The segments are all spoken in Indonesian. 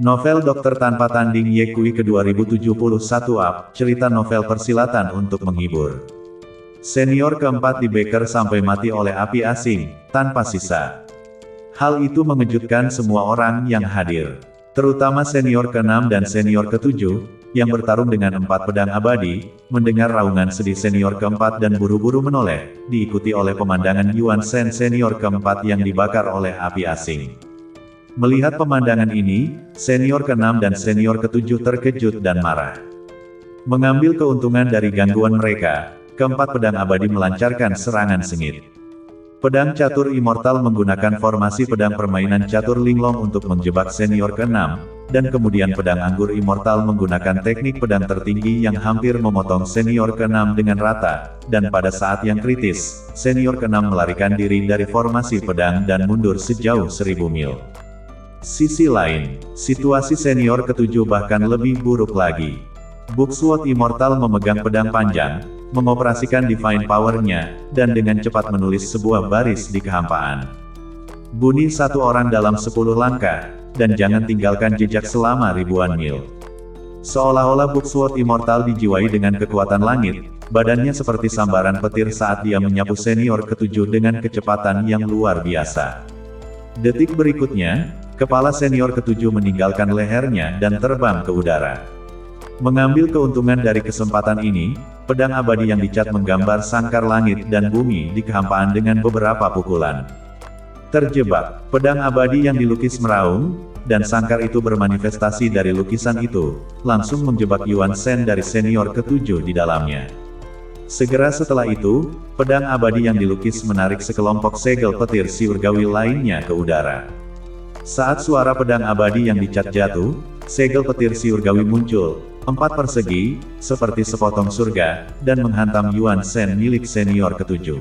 Novel Dokter Tanpa Tanding Ye Kui ke 2071 up, cerita novel persilatan untuk menghibur. Senior keempat di Baker sampai mati oleh api asing, tanpa sisa. Hal itu mengejutkan semua orang yang hadir. Terutama senior ke-6 dan senior ke-7, yang bertarung dengan 4 pedang abadi, mendengar raungan sedih senior keempat dan buru-buru menoleh, diikuti oleh pemandangan Yuan Shen senior keempat yang dibakar oleh api asing. Melihat pemandangan ini, senior ke-6 dan senior ke-7 terkejut dan marah. Mengambil keuntungan dari gangguan mereka, keempat pedang abadi melancarkan serangan sengit. Pedang catur immortal menggunakan formasi pedang permainan catur linglong untuk menjebak senior ke-6, dan kemudian pedang anggur immortal menggunakan teknik pedang tertinggi yang hampir memotong senior ke-6 dengan rata, dan pada saat yang kritis, senior ke-6 melarikan diri dari formasi pedang dan mundur sejauh 1000 mil. Sisi lain, situasi senior ke-7 bahkan lebih buruk lagi. Booksword Immortal memegang pedang panjang, mengoperasikan Divine Power-nya, dan dengan cepat menulis sebuah baris di kehampaan. Bunuh satu orang dalam 10 langkah, dan jangan tinggalkan jejak selama ribuan mil. Seolah-olah Booksword Immortal dijiwai dengan kekuatan langit, badannya seperti sambaran petir saat dia menyapu senior ke-7 dengan kecepatan yang luar biasa. Detik berikutnya, kepala senior ke-7 meninggalkan lehernya dan terbang ke udara. Mengambil keuntungan dari kesempatan ini, pedang abadi yang dicat menggambar sangkar langit dan bumi di kehampaan dengan beberapa pukulan. Terjebak, pedang abadi yang dilukis meraung, dan sangkar itu bermanifestasi dari lukisan itu, langsung menjebak Yuan Shen dari senior ke-7 di dalamnya. Segera setelah itu, pedang abadi yang dilukis menarik sekelompok segel petir surgawi lainnya ke udara. Saat suara pedang abadi yang dicat jatuh, segel petir surgawi muncul, 4 persegi, seperti sepotong surga, dan menghantam Yuan Shen milik senior ke-7.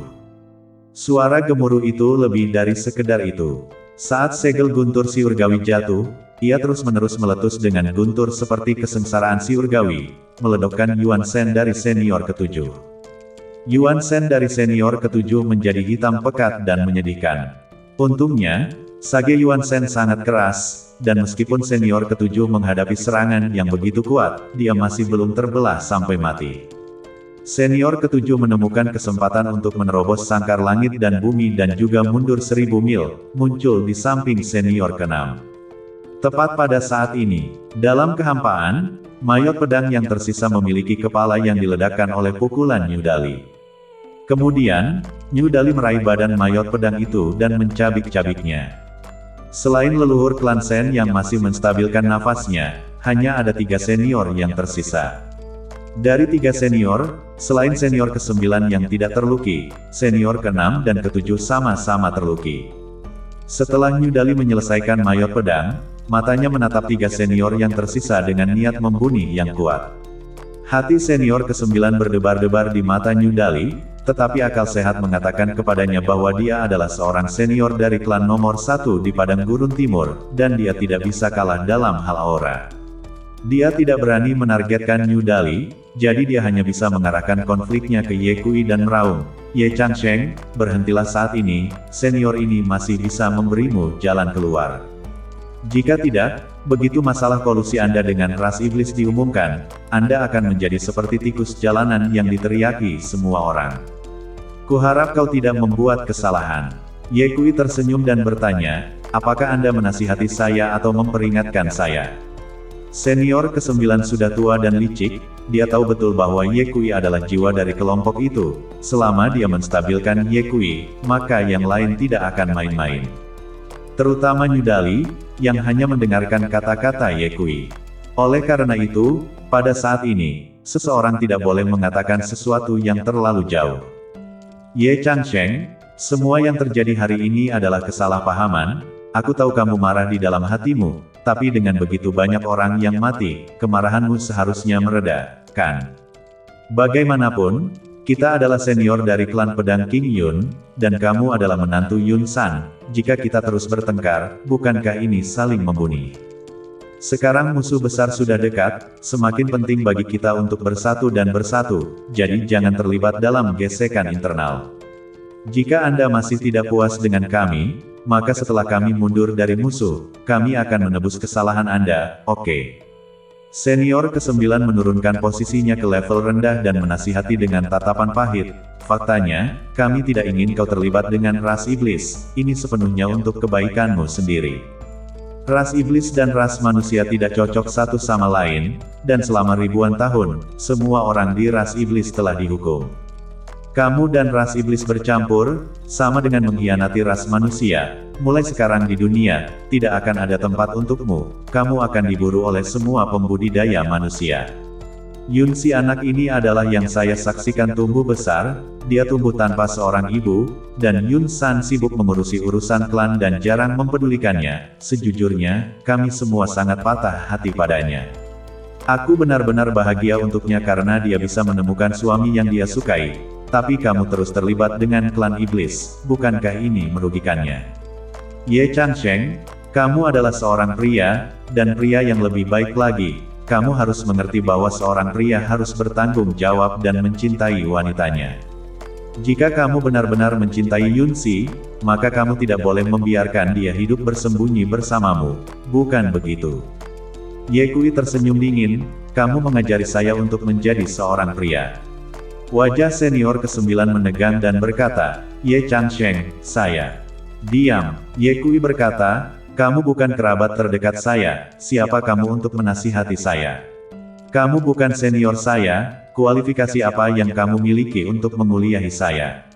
Suara gemuruh itu lebih dari sekedar itu. Saat segel guntur surgawi jatuh, ia terus-menerus meletus dengan guntur seperti kesengsaraan surgawi, meledokkan Yuan Shen dari senior ke-7. Yuan Shen dari senior ke-7 menjadi hitam pekat dan menyedihkan. Untungnya, sage Yuan Shen sangat keras, dan meskipun senior ke-7 menghadapi serangan yang begitu kuat, dia masih belum terbelah sampai mati. Senior ke-7 menemukan kesempatan untuk menerobos sangkar langit dan bumi dan juga mundur 1000 mil, muncul di samping senior ke-6. Tepat pada saat ini, dalam kehampaan, mayat pedang yang tersisa memiliki kepala yang diledakkan oleh pukulan New Dali. Kemudian, New Dali meraih badan mayat pedang itu dan mencabik-cabiknya. Selain leluhur klan Shen yang masih menstabilkan nafasnya, hanya ada 3 senior yang tersisa. Dari 3 senior, selain senior ke-9 yang tidak terluki, senior ke-6 dan ke-7 sama-sama terluki. Setelah New Dali menyelesaikan mayat pedang, matanya menatap 3 senior yang tersisa dengan niat membunuh yang kuat. Hati senior ke-9 berdebar-debar di mata New Dali, tetapi akal sehat mengatakan kepadanya bahwa dia adalah seorang senior dari klan nomor 1 di Padang Gurun Timur, dan dia tidak bisa kalah dalam hal aura. Dia tidak berani menargetkan New Dali, jadi dia hanya bisa mengarahkan konfliknya ke Ye Kui dan meraung, "Ye Changsheng, berhentilah saat ini, senior ini masih bisa memberimu jalan keluar. Jika tidak, begitu masalah kolusi Anda dengan ras iblis diumumkan, Anda akan menjadi seperti tikus jalanan yang diteriaki semua orang. Kuharap kau tidak membuat kesalahan." Ye Kui tersenyum dan bertanya, "Apakah Anda menasihati saya atau memperingatkan saya?" Senior ke-9 sudah tua dan licik, dia tahu betul bahwa Ye Kui adalah jiwa dari kelompok itu. Selama dia menstabilkan Ye Kui, maka yang lain tidak akan main-main. Terutama New Dali, yang hanya mendengarkan kata-kata Ye Kui. Oleh karena itu, pada saat ini, seseorang tidak boleh mengatakan sesuatu yang terlalu jauh. "Ye Changsheng, semua yang terjadi hari ini adalah kesalahpahaman. Aku tahu kamu marah di dalam hatimu, tapi dengan begitu banyak orang yang mati, kemarahanmu seharusnya mereda, kan? Bagaimanapun, kita adalah senior dari klan pedang King Yun, dan kamu adalah menantu Yun San. Jika kita terus bertengkar, bukankah ini saling membunuh? Sekarang musuh besar sudah dekat, semakin penting bagi kita untuk bersatu dan bersatu, jadi jangan terlibat dalam gesekan internal. Jika Anda masih tidak puas dengan kami, maka setelah kami mundur dari musuh, kami akan menebus kesalahan Anda, oke? Senior ke-9 menurunkan posisinya ke level rendah dan menasihati dengan tatapan pahit. Faktanya, kami tidak ingin kau terlibat dengan ras iblis, ini sepenuhnya untuk kebaikanmu sendiri. Ras iblis dan ras manusia tidak cocok satu sama lain, dan selama ribuan tahun, semua orang di ras iblis telah dihukum. Kamu dan ras iblis bercampur, sama dengan mengkhianati ras manusia. Mulai sekarang di dunia, tidak akan ada tempat untukmu, kamu akan diburu oleh semua pembudidaya manusia. Yunsi anak ini adalah yang saya saksikan tumbuh besar, dia tumbuh tanpa seorang ibu, dan Yun San sibuk mengurusi urusan klan dan jarang mempedulikannya. Sejujurnya, kami semua sangat patah hati padanya. Aku benar-benar bahagia untuknya karena dia bisa menemukan suami yang dia sukai. Tapi kamu terus terlibat dengan klan iblis, bukankah ini merugikannya? Ye Changsheng, kamu adalah seorang pria, dan pria yang lebih baik lagi. Kamu harus mengerti bahwa seorang pria harus bertanggung jawab dan mencintai wanitanya. Jika kamu benar-benar mencintai Yunsi, maka kamu tidak boleh membiarkan dia hidup bersembunyi bersamamu, bukan begitu? Ye Kui tersenyum dingin, kamu mengajari saya untuk menjadi seorang pria. Wajah senior ke-9 menegang dan berkata, Ye Changsheng, saya. Diam, Ye Kui berkata, kamu bukan kerabat terdekat saya, siapa kamu untuk menasihati saya? Kamu bukan senior saya, kualifikasi apa yang kamu miliki untuk menguliahi saya?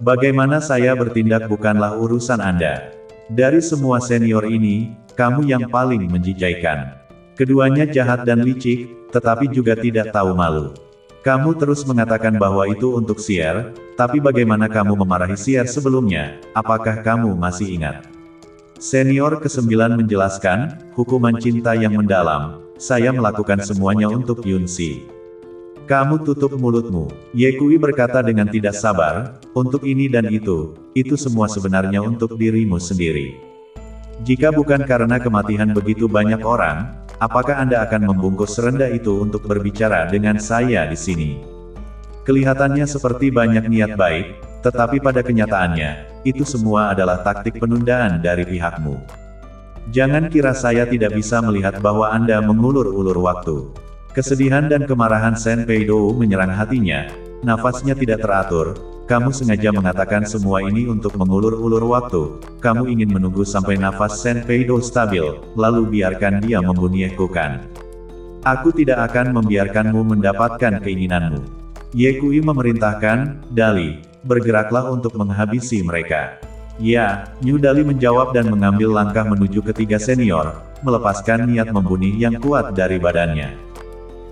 Bagaimana saya bertindak bukanlah urusan Anda. Dari semua senior ini, kamu yang paling menjijaikan. Keduanya jahat dan licik, tetapi juga tidak tahu malu. Kamu terus mengatakan bahwa itu untuk Sier, tapi bagaimana kamu memarahi Sier sebelumnya, apakah kamu masih ingat? Senior ke-9 menjelaskan, hukuman cinta yang mendalam, saya melakukan semuanya untuk Yunsi. Kamu tutup mulutmu, Ye Kui berkata dengan tidak sabar, untuk ini dan itu semua sebenarnya untuk dirimu sendiri. Jika bukan karena kematian begitu banyak orang, apakah Anda akan membungkus rendah itu untuk berbicara dengan saya di sini? Kelihatannya seperti banyak niat baik, tetapi pada kenyataannya, itu semua adalah taktik penundaan dari pihakmu. Jangan kira saya tidak bisa melihat bahwa Anda mengulur-ulur waktu. Kesedihan dan kemarahan Shen Peidou menyerang hatinya, nafasnya tidak teratur. Kamu sengaja mengatakan semua ini untuk mengulur-ulur waktu. Kamu ingin menunggu sampai nafas Shen Peidou stabil, lalu biarkan dia membunuhkukan. Aku tidak akan membiarkanmu mendapatkan keinginanmu. Ye Kui memerintahkan, Dali, bergeraklah untuk menghabisi mereka. Ya, New Dali menjawab dan mengambil langkah menuju ketiga senior, melepaskan niat membunuh yang kuat dari badannya.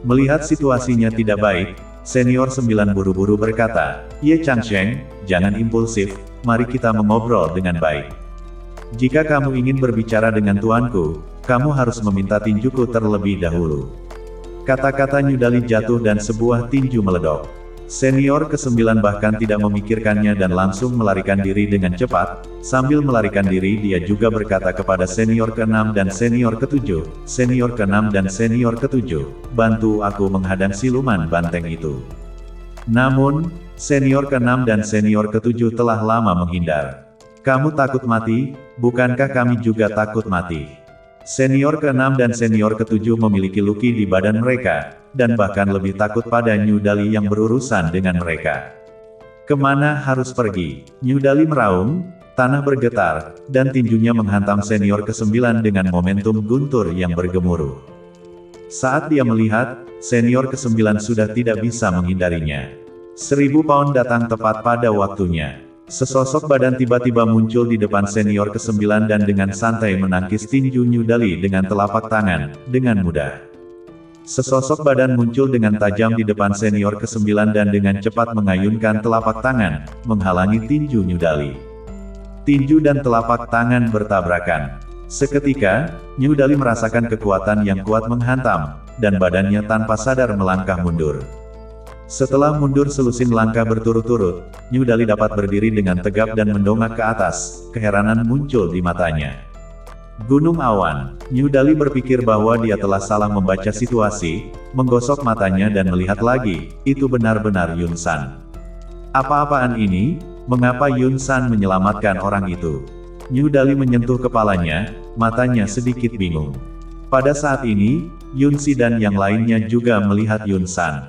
Melihat situasinya tidak baik, Senior 9 buru-buru berkata, Ye Changsheng, jangan impulsif, mari kita mengobrol dengan baik. Jika kamu ingin berbicara dengan tuanku, kamu harus meminta tinjuku terlebih dahulu. Kata-kata New Dali jatuh dan sebuah tinju meledok. Senior ke-9 bahkan tidak memikirkannya dan langsung melarikan diri dengan cepat. Sambil melarikan diri dia juga berkata kepada senior ke-6 dan senior ke-7, senior ke-6 dan senior ke-7, bantu aku menghadang siluman banteng itu. Namun, senior ke-6 dan senior ke-7 telah lama menghindar. Kamu takut mati, bukankah kami juga takut mati? Senior ke-6 dan senior ke-7 memiliki luki di badan mereka, dan bahkan lebih takut pada New Dali yang berurusan dengan mereka. Kemana harus pergi? New Dali meraung, tanah bergetar, dan tinjunya menghantam senior ke-9 dengan momentum guntur yang bergemuruh. Saat dia melihat, senior ke-9 sudah tidak bisa menghindarinya. 1000 pound datang tepat pada waktunya. Sesosok badan tiba-tiba muncul di depan senior ke-9 dan dengan santai menangkis tinju New Dali dengan telapak tangan, dengan mudah. Sesosok badan muncul dengan tajam di depan senior ke-9 dan dengan cepat mengayunkan telapak tangan, menghalangi tinju New Dali. Tinju dan telapak tangan bertabrakan. Seketika, New Dali merasakan kekuatan yang kuat menghantam, dan badannya tanpa sadar melangkah mundur. Setelah mundur selusin langkah berturut-turut, New Dali dapat berdiri dengan tegap dan mendongak ke atas, keheranan muncul di matanya. Gunung awan, New Dali berpikir bahwa dia telah salah membaca situasi, menggosok matanya dan melihat lagi, itu benar-benar Yun San. Apa-apaan ini? Mengapa Yun San menyelamatkan orang itu? New Dali menyentuh kepalanya, matanya sedikit bingung. Pada saat ini, Yun Si dan yang lainnya juga melihat Yun San.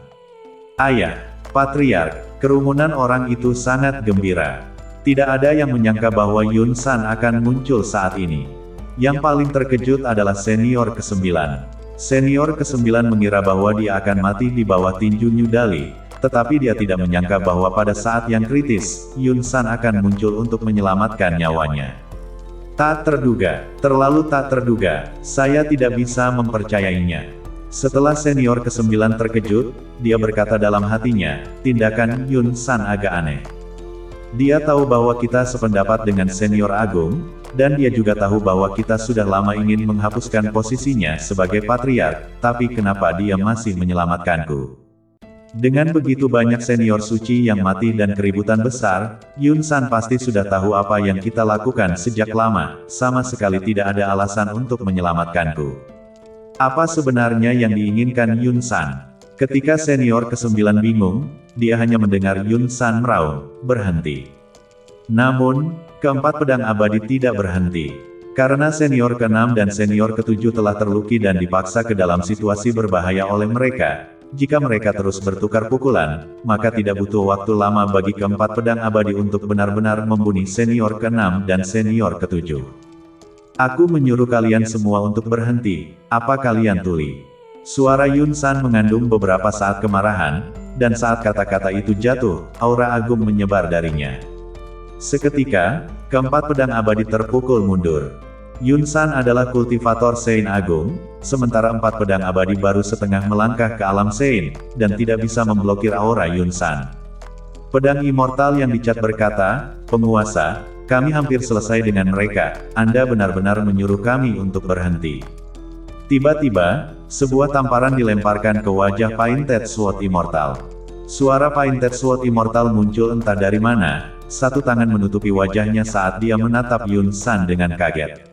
Ayah, Patriark, kerumunan orang itu sangat gembira. Tidak ada yang menyangka bahwa Yun San akan muncul saat ini. Yang paling terkejut adalah senior ke-9. Senior ke-9 mengira bahwa dia akan mati di bawah tinju New Dali, tetapi dia tidak menyangka bahwa pada saat yang kritis, Yun San akan muncul untuk menyelamatkan nyawanya. Tak terduga, terlalu tak terduga, saya tidak bisa mempercayainya. Setelah senior ke-9 terkejut, dia berkata dalam hatinya, tindakan Yun San agak aneh. Dia tahu bahwa kita sependapat dengan senior agung, dan dia juga tahu bahwa kita sudah lama ingin menghapuskan posisinya sebagai patriark, tapi kenapa dia masih menyelamatkanku? Dengan begitu banyak senior suci yang mati dan keributan besar, Yun San pasti sudah tahu apa yang kita lakukan sejak lama, sama sekali tidak ada alasan untuk menyelamatkanku. Apa sebenarnya yang diinginkan Yun San? Ketika senior ke-9 bingung, dia hanya mendengar Yun San meraung, berhenti. Namun, keempat pedang abadi tidak berhenti. Karena senior ke-6 dan senior ke-7 telah terluki dan dipaksa ke dalam situasi berbahaya oleh mereka. Jika mereka terus bertukar pukulan, maka tidak butuh waktu lama bagi keempat pedang abadi untuk benar-benar membunuh senior ke-6 dan senior ke-7. Aku menyuruh kalian semua untuk berhenti, apa kalian tuli? Suara Yun San mengandung beberapa saat kemarahan, dan saat kata-kata itu jatuh, aura agung menyebar darinya. Seketika, keempat pedang abadi terpukul mundur. Yun San adalah kultivator Sein Agung, sementara empat pedang abadi baru setengah melangkah ke alam Sein, dan tidak bisa memblokir aura Yun San. Pedang immortal yang dicat berkata, penguasa, kami hampir selesai dengan mereka, Anda benar-benar menyuruh kami untuk berhenti. Tiba-tiba, sebuah tamparan dilemparkan ke wajah Painted Sword Immortal. Suara Painted Sword Immortal muncul entah dari mana, satu tangan menutupi wajahnya saat dia menatap Yun San dengan kaget.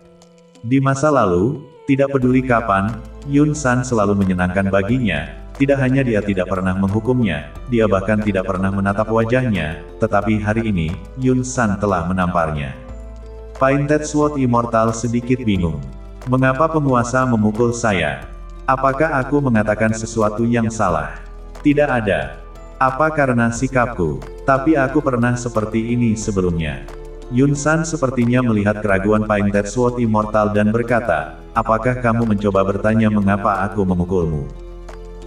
Di masa lalu, tidak peduli kapan, Yun San selalu menyenangkan baginya, tidak hanya dia tidak pernah menghukumnya, dia bahkan tidak pernah menatap wajahnya, tetapi hari ini, Yun San telah menamparnya. Painted Sword Immortal sedikit bingung. Mengapa penguasa memukul saya? Apakah aku mengatakan sesuatu yang salah? Tidak ada. Apa karena sikapku? Tapi aku pernah seperti ini sebelumnya. Yun San sepertinya melihat keraguan Painted Sword Immortal dan berkata, apakah kamu mencoba bertanya mengapa aku memukulmu?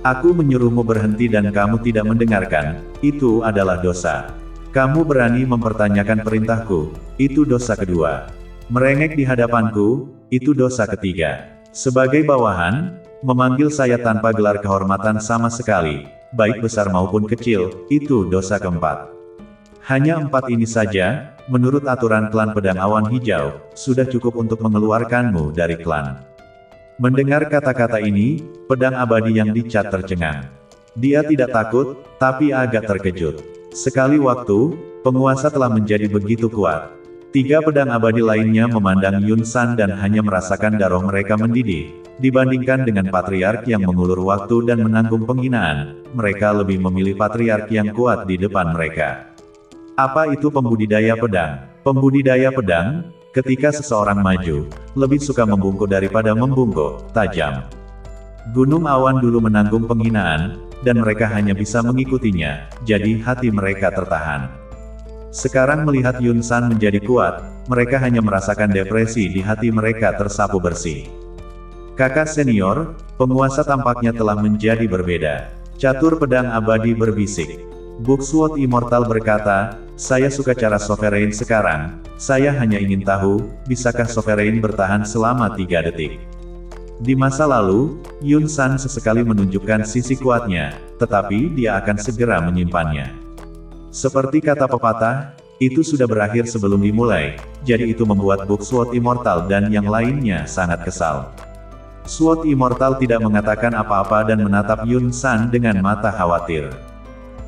Aku menyuruhmu berhenti dan kamu tidak mendengarkan, itu adalah dosa. Kamu berani mempertanyakan perintahku, itu dosa kedua. Merengek di hadapanku, itu dosa ketiga. Sebagai bawahan, memanggil saya tanpa gelar kehormatan sama sekali, baik besar maupun kecil, itu dosa keempat. Hanya 4 ini saja, menurut aturan klan pedang awan hijau, sudah cukup untuk mengeluarkanmu dari klan. Mendengar kata-kata ini, pedang abadi yang dicat tercengang. Dia tidak takut, tapi agak terkejut. Sekali waktu, penguasa telah menjadi begitu kuat. 3 pedang abadi lainnya memandang Yun San dan hanya merasakan darah mereka mendidih. Dibandingkan dengan patriark yang mengulur waktu dan menanggung penghinaan, mereka lebih memilih patriark yang kuat di depan mereka. Apa itu pembudidaya pedang? Pembudidaya pedang, ketika seseorang maju, lebih suka membungkuk daripada membungkuk, tajam. Gunung Awan dulu menanggung penghinaan, dan mereka hanya bisa mengikutinya, jadi hati mereka tertahan. Sekarang melihat Yun San menjadi kuat, mereka hanya merasakan depresi di hati mereka tersapu bersih. Kakak senior, penguasa tampaknya telah menjadi berbeda. Catur pedang abadi berbisik. Booksword Immortal berkata, saya suka cara Sovereign sekarang, saya hanya ingin tahu, bisakah Sovereign bertahan selama 3 detik. Di masa lalu, Yun San sesekali menunjukkan sisi kuatnya, tetapi dia akan segera menyimpannya. Seperti kata pepatah, itu sudah berakhir sebelum dimulai, jadi itu membuat Booksword Immortal dan yang lainnya sangat kesal. Sword Immortal tidak mengatakan apa-apa dan menatap Yun San dengan mata khawatir.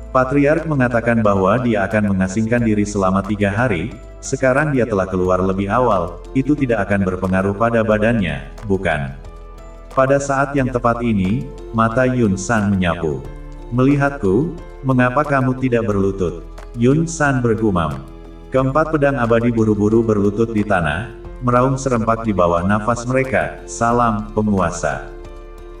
Patriark mengatakan bahwa dia akan mengasingkan diri selama 3 hari, sekarang dia telah keluar lebih awal, itu tidak akan berpengaruh pada badannya, bukan? Pada saat yang tepat ini, mata Yun San menyapu. Melihatku, mengapa kamu tidak berlutut? Yun San bergumam. Keempat pedang abadi buru-buru berlutut di tanah, meraung serempak di bawah nafas mereka, "Salam, penguasa."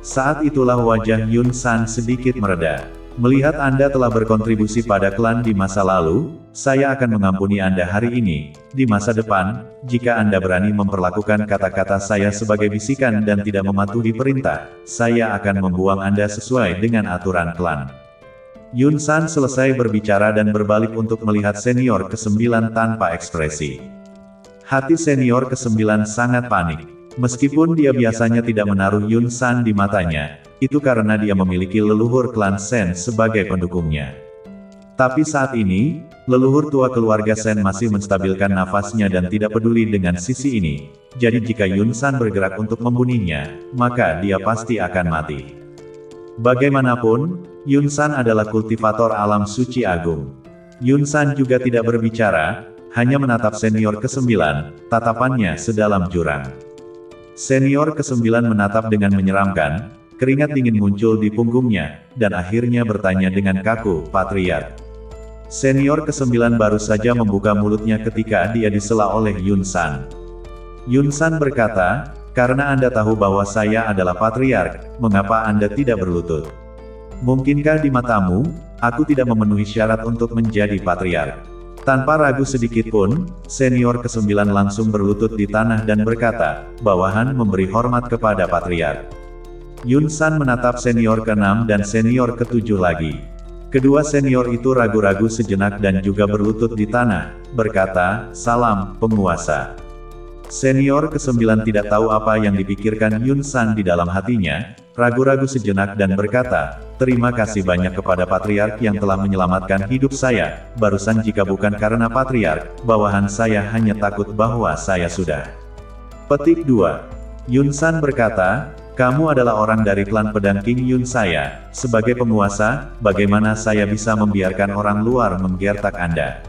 Saat itulah wajah Yun San sedikit mereda. "Melihat Anda telah berkontribusi pada klan di masa lalu, saya akan mengampuni Anda hari ini. Di masa depan, jika Anda berani memperlakukan kata-kata saya sebagai bisikan dan tidak mematuhi perintah, saya akan membuang Anda sesuai dengan aturan klan." Yun San selesai berbicara dan berbalik untuk melihat senior ke-9 tanpa ekspresi. Hati senior ke-9 sangat panik. Meskipun dia biasanya tidak menaruh Yun San di matanya, itu karena dia memiliki leluhur klan Sen sebagai pendukungnya. Tapi saat ini, leluhur tua keluarga Sen masih menstabilkan nafasnya dan tidak peduli dengan sisi ini. Jadi jika Yun San bergerak untuk membunuhnya, maka dia pasti akan mati. Bagaimanapun, Yun San adalah kultivator alam suci agung. Yun San juga tidak berbicara, hanya menatap senior ke-9, tatapannya sedalam jurang. Senior ke-9 menatap dengan menyeramkan, keringat dingin muncul di punggungnya, dan akhirnya bertanya dengan kaku, "Patriark." Senior ke-9 baru saja membuka mulutnya ketika dia disela oleh Yun San. Yun San berkata, "Karena Anda tahu bahwa saya adalah patriark, mengapa Anda tidak berlutut? Mungkinkah di matamu, aku tidak memenuhi syarat untuk menjadi patriark?" Tanpa ragu sedikit pun, senior ke-9 langsung berlutut di tanah dan berkata, "Bawahan memberi hormat kepada patriark." Yun San menatap senior ke-6 dan senior ke-7 lagi. Kedua senior itu ragu-ragu sejenak dan juga berlutut di tanah, berkata, "Salam, penguasa." Senior ke-9 tidak tahu apa yang dipikirkan Yun San di dalam hatinya, ragu-ragu sejenak dan berkata, "Terima kasih banyak kepada patriark yang telah menyelamatkan hidup saya, barusan jika bukan karena patriark, bawahan saya hanya takut bahwa saya sudah." Petik 2. Yun San berkata, "Kamu adalah orang dari klan pedang King Yun saya, sebagai penguasa, bagaimana saya bisa membiarkan orang luar menggertak Anda?"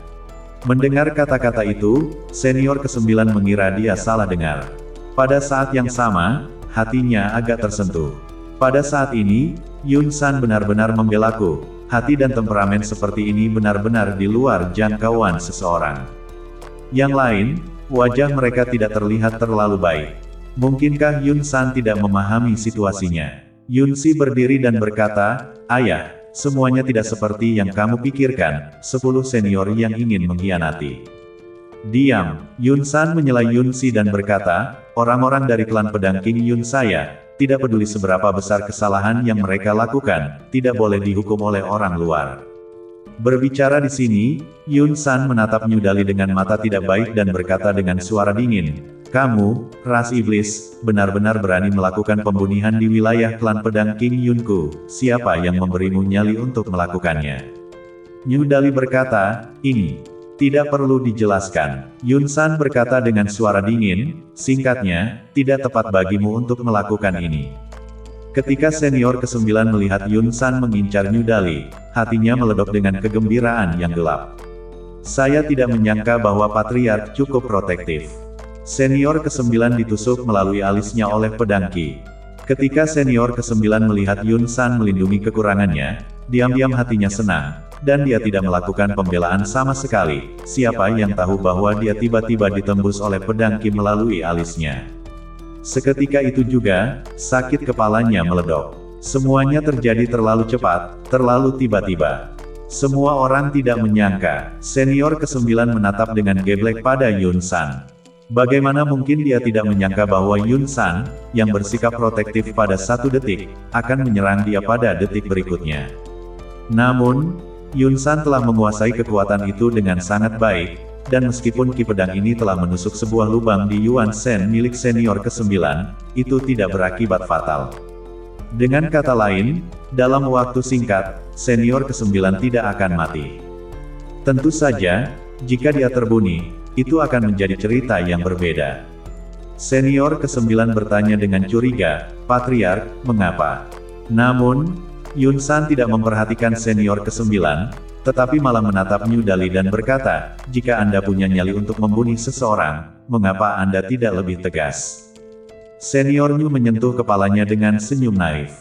Mendengar kata-kata itu, senior ke-9 mengira dia salah dengar. Pada saat yang sama, hatinya agak tersentuh. Pada saat ini, Yun San benar-benar membelaku. Hati dan temperamen seperti ini benar-benar di luar jangkauan seseorang. Yang lain, wajah mereka tidak terlihat terlalu baik. Mungkinkah Yun San tidak memahami situasinya? Yun Si berdiri dan berkata, "Ayah, semuanya tidak seperti yang kamu pikirkan, 10 senior yang ingin mengkhianati." "Diam." Yun San menyela Yun Si dan berkata, "Orang-orang dari klan pedang King Yun saya, tidak peduli seberapa besar kesalahan yang mereka lakukan, tidak boleh dihukum oleh orang luar." Berbicara di sini, Yun San menatap New Dali dengan mata tidak baik dan berkata dengan suara dingin, "Kamu, ras iblis, benar-benar berani melakukan pembunuhan di wilayah klan pedang King Yunku. Siapa yang memberimu nyali untuk melakukannya?" New Dali berkata, "Ini tidak perlu dijelaskan." Yun San berkata dengan suara dingin, "Singkatnya, tidak tepat bagimu untuk melakukan ini." Ketika senior ke-9 melihat Yun San mengincar New Dali, hatinya meledok dengan kegembiraan yang gelap. "Saya tidak menyangka bahwa patriark cukup protektif." Senior ke-9 ditusuk melalui alisnya oleh pedang Ki. Ketika senior ke-9 melihat Yun San melindungi kekurangannya, diam-diam hatinya senang, dan dia tidak melakukan pembelaan sama sekali. Siapa yang tahu bahwa dia tiba-tiba ditembus oleh pedang Ki melalui alisnya. Seketika itu juga, sakit kepalanya meledok. Semuanya terjadi terlalu cepat, terlalu tiba-tiba. Semua orang tidak menyangka. Senior ke-9 menatap dengan geblek pada Yun San. Bagaimana mungkin dia tidak menyangka bahwa Yun San, yang bersikap protektif pada 1 detik, akan menyerang dia pada detik berikutnya. Namun, Yun San telah menguasai kekuatan itu dengan sangat baik, dan meskipun ki pedang ini telah menusuk sebuah lubang di Yuan Shen milik senior ke-9, itu tidak berakibat fatal. Dengan kata lain, dalam waktu singkat, senior ke-9 tidak akan mati. Tentu saja, jika dia terbunuh, itu akan menjadi cerita yang berbeda. Senior ke-9 bertanya dengan curiga, "Patriark, mengapa?" Namun, Yun San tidak memperhatikan senior ke-9, tetapi malah menatap New Dali dan berkata, "Jika Anda punya nyali untuk membunuh seseorang, mengapa Anda tidak lebih tegas?" Senior New menyentuh kepalanya dengan senyum naif.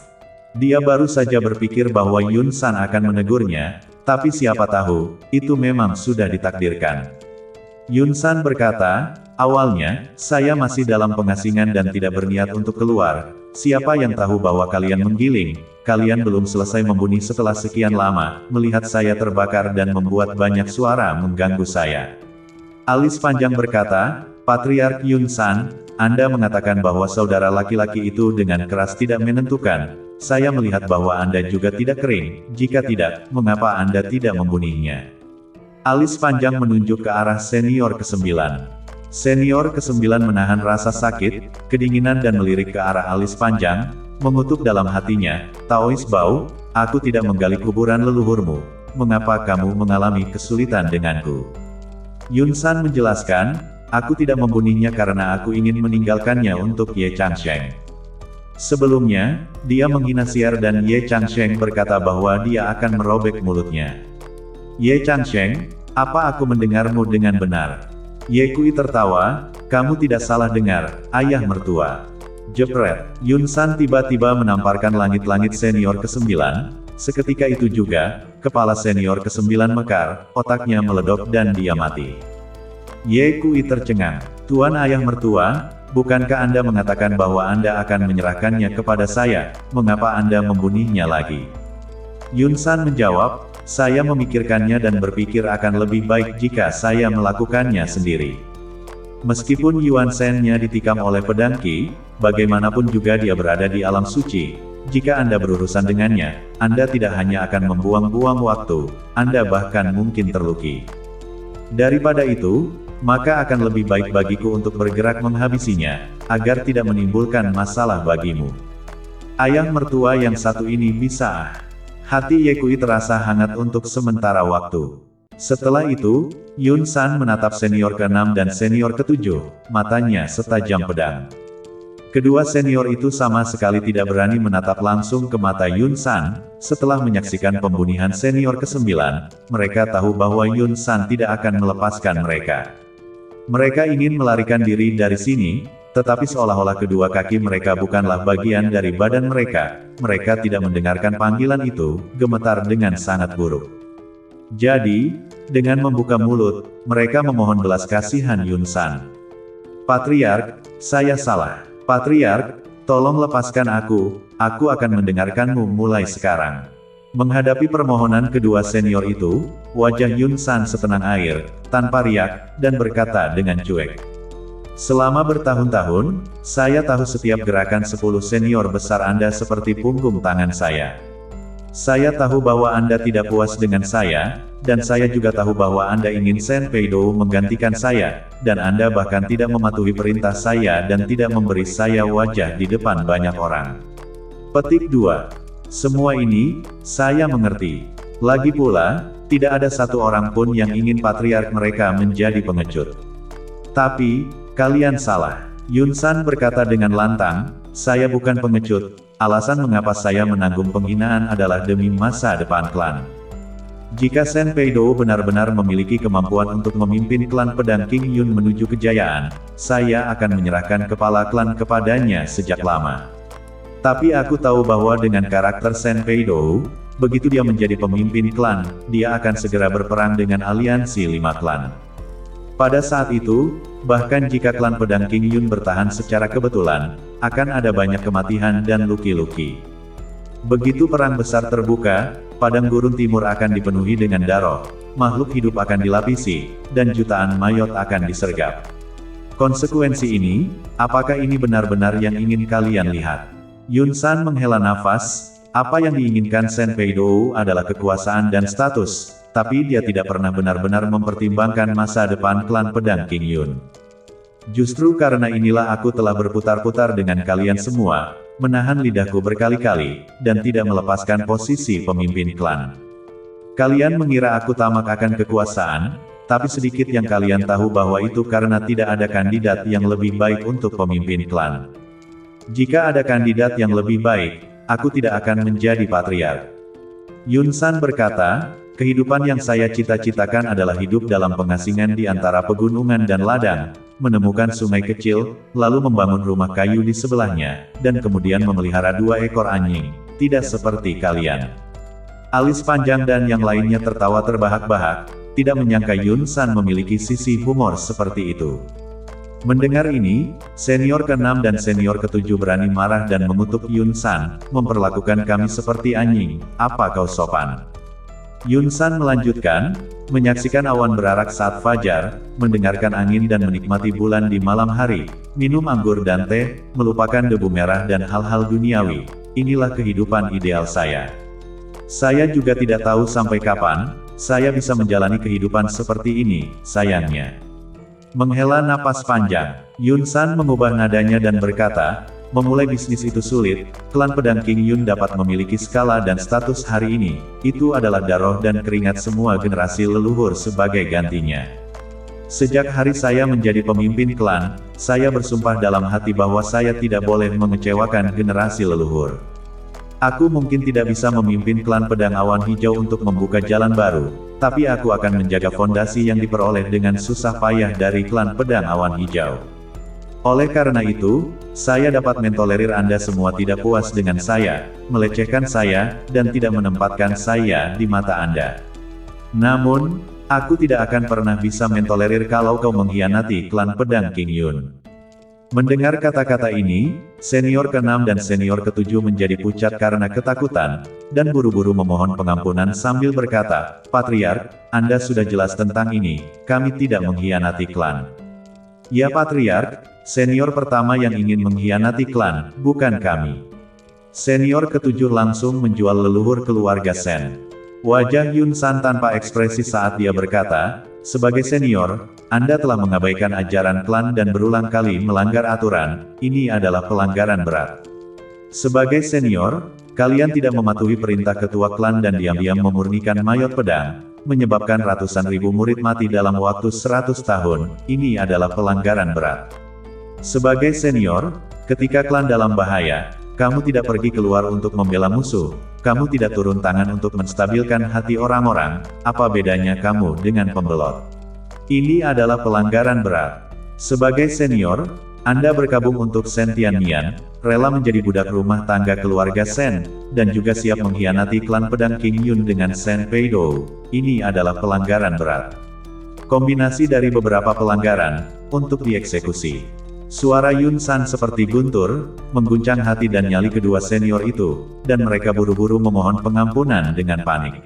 Dia baru saja berpikir bahwa Yun San akan menegurnya, tapi siapa tahu, itu memang sudah ditakdirkan. Yun San berkata, awalnya, saya masih dalam pengasingan dan tidak berniat untuk keluar. Siapa yang tahu bahwa kalian menggiling, kalian belum selesai membunyi setelah sekian lama, melihat saya terbakar dan membuat banyak suara mengganggu saya. Alis panjang berkata, Patriark Yun San, Anda mengatakan bahwa saudara laki-laki itu dengan keras tidak menentukan. Saya melihat bahwa Anda juga tidak kering, jika tidak, mengapa Anda tidak membunuhnya? Alis panjang menunjuk ke arah senior ke-9. Senior ke-9 menahan rasa sakit, kedinginan dan melirik ke arah alis panjang, mengutuk dalam hatinya, Taois Bau, aku tidak menggali kuburan leluhurmu, mengapa kamu mengalami kesulitan denganku? Yun San menjelaskan, aku tidak membunuhnya karena aku ingin meninggalkannya untuk Ye Changsheng. Sebelumnya, dia menghina Xier dan Ye Changsheng berkata bahwa dia akan merobek mulutnya. Ye Changsheng, apa aku mendengarmu dengan benar? Ye Kui tertawa, kamu tidak salah dengar, ayah mertua. Jepret, Yun San tiba-tiba menamparkan langit-langit senior ke-9, seketika itu juga, kepala senior ke-9 mekar, otaknya meledok dan dia mati. Ye Kui tercengang, Tuan ayah mertua, bukankah Anda mengatakan bahwa Anda akan menyerahkannya kepada saya, mengapa Anda membunuhnya lagi? Yun San menjawab, saya memikirkannya dan berpikir akan lebih baik jika saya melakukannya sendiri. Meskipun Yuan Shen-nya ditikam oleh pedang Qi, bagaimanapun juga dia berada di alam suci. Jika Anda berurusan dengannya, Anda tidak hanya akan membuang-buang waktu, Anda bahkan mungkin terluki. Daripada itu, maka akan lebih baik bagiku untuk bergerak menghabisinya, agar tidak menimbulkan masalah bagimu. Ayah mertua yang satu ini bisa. Hati Ye Kui terasa hangat untuk sementara waktu. Setelah itu, Yun San menatap senior ke-6 dan senior ke-7, matanya setajam pedang. Kedua senior itu sama sekali tidak berani menatap langsung ke mata Yun San. Setelah menyaksikan pembunuhan senior ke-9, mereka tahu bahwa Yun San tidak akan melepaskan mereka. Mereka ingin melarikan diri dari sini, tetapi seolah-olah kedua kaki mereka bukanlah bagian dari badan mereka. Mereka tidak mendengarkan panggilan itu, gemetar dengan sangat buruk. Jadi, dengan membuka mulut, mereka memohon belas kasihan Yun San. Patriark, saya salah. Patriark, tolong lepaskan aku akan mendengarkanmu mulai sekarang. Menghadapi permohonan kedua senior itu, wajah Yun San setenang air, tanpa riak, dan berkata dengan cuek. Selama bertahun-tahun, saya tahu setiap gerakan 10 senior besar Anda seperti punggung tangan saya. Saya tahu bahwa Anda tidak puas dengan saya, dan saya juga tahu bahwa Anda ingin Shen Peidou menggantikan saya, dan Anda bahkan tidak mematuhi perintah saya dan tidak memberi saya wajah di depan banyak orang. Petik 2. Semua ini, saya mengerti. Lagi pula, tidak ada satu orang pun yang ingin patriark mereka menjadi pengecut. Tapi, kalian salah. Yun San berkata dengan lantang, saya bukan pengecut, alasan mengapa saya menanggung penghinaan adalah demi masa depan klan. Jika Shen Peidou benar-benar memiliki kemampuan untuk memimpin klan pedang King Yun menuju kejayaan, saya akan menyerahkan kepala klan kepadanya sejak lama. Tapi aku tahu bahwa dengan karakter Shen Peidou, begitu dia menjadi pemimpin klan, dia akan segera berperang dengan aliansi 5 klan. Pada saat itu, bahkan jika klan pedang King Yun bertahan secara kebetulan, akan ada banyak kematian dan luki-luki. Begitu perang besar terbuka, padang gurun timur akan dipenuhi dengan darah, makhluk hidup akan dilapisi, dan jutaan mayat akan disergap. Konsekuensi ini, apakah ini benar-benar yang ingin kalian lihat? Yun San menghela nafas, apa yang diinginkan Shen Peidou adalah kekuasaan dan status, tapi dia tidak pernah benar-benar mempertimbangkan masa depan klan pedang King Yun. Justru karena inilah aku telah berputar-putar dengan kalian semua, menahan lidahku berkali-kali, dan tidak melepaskan posisi pemimpin klan. Kalian mengira aku tamak akan kekuasaan, tapi sedikit yang kalian tahu bahwa itu karena tidak ada kandidat yang lebih baik untuk pemimpin klan. Jika ada kandidat yang lebih baik, aku tidak akan menjadi patriark. Yun San berkata, kehidupan yang saya cita-citakan adalah hidup dalam pengasingan di antara pegunungan dan ladang, menemukan sungai kecil, lalu membangun rumah kayu di sebelahnya, dan kemudian memelihara 2 ekor anjing, tidak seperti kalian. Alis panjang dan yang lainnya tertawa terbahak-bahak, tidak menyangka Yun San memiliki sisi humor seperti itu. Mendengar ini, senior ke-6 dan senior ke-7 berani marah dan mengutuk Yun San, memperlakukan kami seperti anjing, apa kau sopan? Yun San melanjutkan, menyaksikan awan berarak saat fajar, mendengarkan angin dan menikmati bulan di malam hari, minum anggur dan teh, melupakan debu merah dan hal-hal duniawi. Inilah kehidupan ideal saya. Saya juga tidak tahu sampai kapan saya bisa menjalani kehidupan seperti ini, sayangnya. Menghela napas panjang, Yun San mengubah nadanya dan berkata, memulai bisnis itu sulit, klan pedang King Yun dapat memiliki skala dan status hari ini, itu adalah darah dan keringat semua generasi leluhur sebagai gantinya. Sejak hari saya menjadi pemimpin klan, saya bersumpah dalam hati bahwa saya tidak boleh mengecewakan generasi leluhur. Aku mungkin tidak bisa memimpin klan pedang awan hijau untuk membuka jalan baru, tapi aku akan menjaga fondasi yang diperoleh dengan susah payah dari klan pedang awan hijau. Oleh karena itu, saya dapat mentolerir Anda semua tidak puas dengan saya, melecehkan saya, dan tidak menempatkan saya di mata Anda. Namun, aku tidak akan pernah bisa mentolerir kalau kau mengkhianati klan pedang King Yun. Mendengar kata-kata ini, senior ke-6 dan senior ke-7 menjadi pucat karena ketakutan, dan buru-buru memohon pengampunan sambil berkata, Patriark, Anda sudah jelas tentang ini, kami tidak mengkhianati klan. Ya Patriark, senior pertama yang ingin mengkhianati klan, bukan kami. Senior ke-7 langsung menjual leluhur keluarga Sen. Wajah Yun San tanpa ekspresi saat dia berkata, sebagai senior, Anda telah mengabaikan ajaran klan dan berulang kali melanggar aturan, ini adalah pelanggaran berat. Sebagai senior, kalian tidak mematuhi perintah ketua klan dan diam-diam memurnikan mayot pedang, menyebabkan ratusan ribu murid mati dalam waktu 100 tahun, ini adalah pelanggaran berat. Sebagai senior, ketika klan dalam bahaya, kamu tidak pergi keluar untuk membela musuh, kamu tidak turun tangan untuk menstabilkan hati orang-orang, apa bedanya kamu dengan pembelot? Ini adalah pelanggaran berat. Sebagai senior, Anda berkabung untuk Sen Tianmian, rela menjadi budak rumah tangga keluarga Sen, dan juga siap mengkhianati klan pedang King Yun dengan Sen Peidou, ini adalah pelanggaran berat. Kombinasi dari beberapa pelanggaran, untuk dieksekusi. Suara Yun San seperti guntur, mengguncang hati dan nyali kedua senior itu, dan mereka buru-buru memohon pengampunan dengan panik.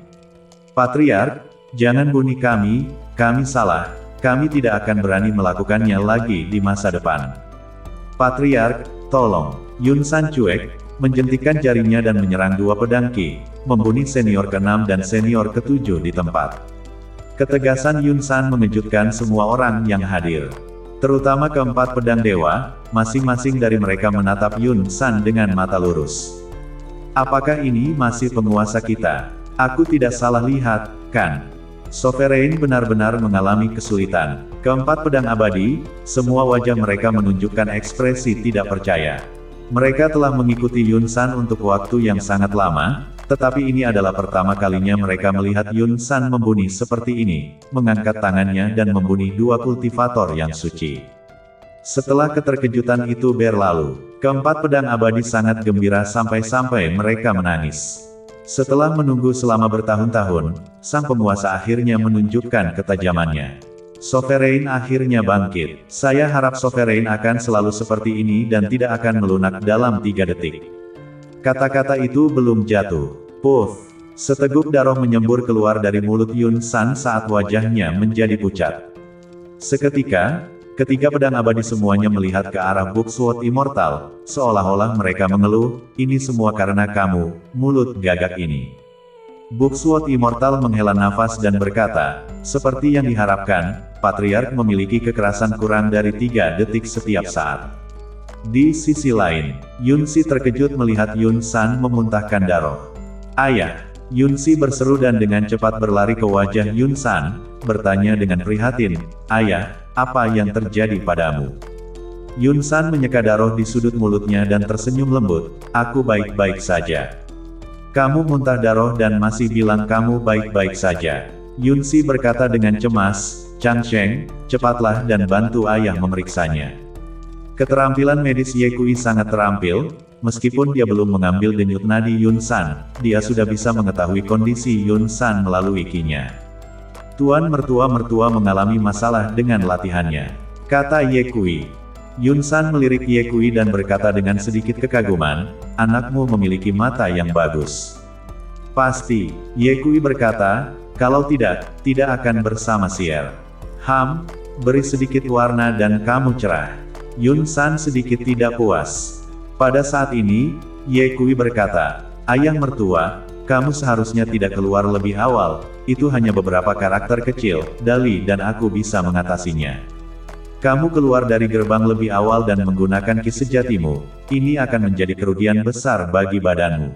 Patriark, jangan bunuh kami salah, kami tidak akan berani melakukannya lagi di masa depan. Patriark, tolong. Yun San cuek, menjentikan jarinya dan menyerang dua pedang Qi, membunuh senior ke-6 dan senior ke-7 di tempat. Ketegasan Yun San mengejutkan semua orang yang hadir. Terutama keempat pedang dewa, masing-masing dari mereka menatap Yun San dengan mata lurus. Apakah ini masih penguasa kita? Aku tidak salah lihat, kan? Sovereign benar-benar mengalami kesulitan. Keempat pedang abadi, semua wajah mereka menunjukkan ekspresi tidak percaya. Mereka telah mengikuti Yun San untuk waktu yang sangat lama, tetapi ini adalah pertama kalinya mereka melihat Yun San membunuh seperti ini, mengangkat tangannya dan membunuh dua kultivator yang suci. Setelah keterkejutan itu berlalu, keempat pedang abadi sangat gembira sampai-sampai mereka menangis. Setelah menunggu selama bertahun-tahun, sang penguasa akhirnya menunjukkan ketajamannya. Sovereign akhirnya bangkit. Saya harap Sovereign akan selalu seperti ini dan tidak akan melunak dalam 3 detik. Kata-kata itu belum jatuh. Puff! Seteguk darah menyembur keluar dari mulut Yun San saat wajahnya menjadi pucat. Seketika, ketiga pedang abadi semuanya melihat ke arah Booksword Immortal, seolah-olah mereka mengeluh, ini semua karena kamu, mulut gagak ini. Booksword Immortal menghela nafas dan berkata, seperti yang diharapkan, Patriark memiliki kekerasan kurang dari 3 detik setiap saat. Di sisi lain, Yunsi terkejut melihat Yun San memuntahkan darah. Ayah! Yunsi berseru dan dengan cepat berlari ke wajah Yun San, bertanya dengan prihatin, Ayah, apa yang terjadi padamu? Yun San menyeka darah di sudut mulutnya dan tersenyum lembut, aku baik-baik saja. Kamu muntah darah dan masih bilang kamu baik-baik saja. Yunsi berkata dengan cemas, Changsheng, cepatlah dan bantu ayah memeriksanya. Keterampilan medis Ye Kui sangat terampil, meskipun dia belum mengambil denyut nadi Yun San, dia sudah bisa mengetahui kondisi Yun San melalui Qi-nya. Tuan mertua mengalami masalah dengan latihannya, kata Ye Kui. Yun San melirik Ye Kui dan berkata dengan sedikit kekaguman, anakmu memiliki mata yang bagus. Pasti, Ye Kui berkata, kalau tidak akan bersama Ciel. Beri sedikit warna dan kamu cerah. Yun San sedikit tidak puas. Pada saat ini, Ye Kui berkata, ayah mertua, kamu seharusnya tidak keluar lebih awal, itu hanya beberapa karakter kecil, Dali dan aku bisa mengatasinya. Kamu keluar dari gerbang lebih awal dan menggunakan ki sejatimu, ini akan menjadi kerugian besar bagi badanmu.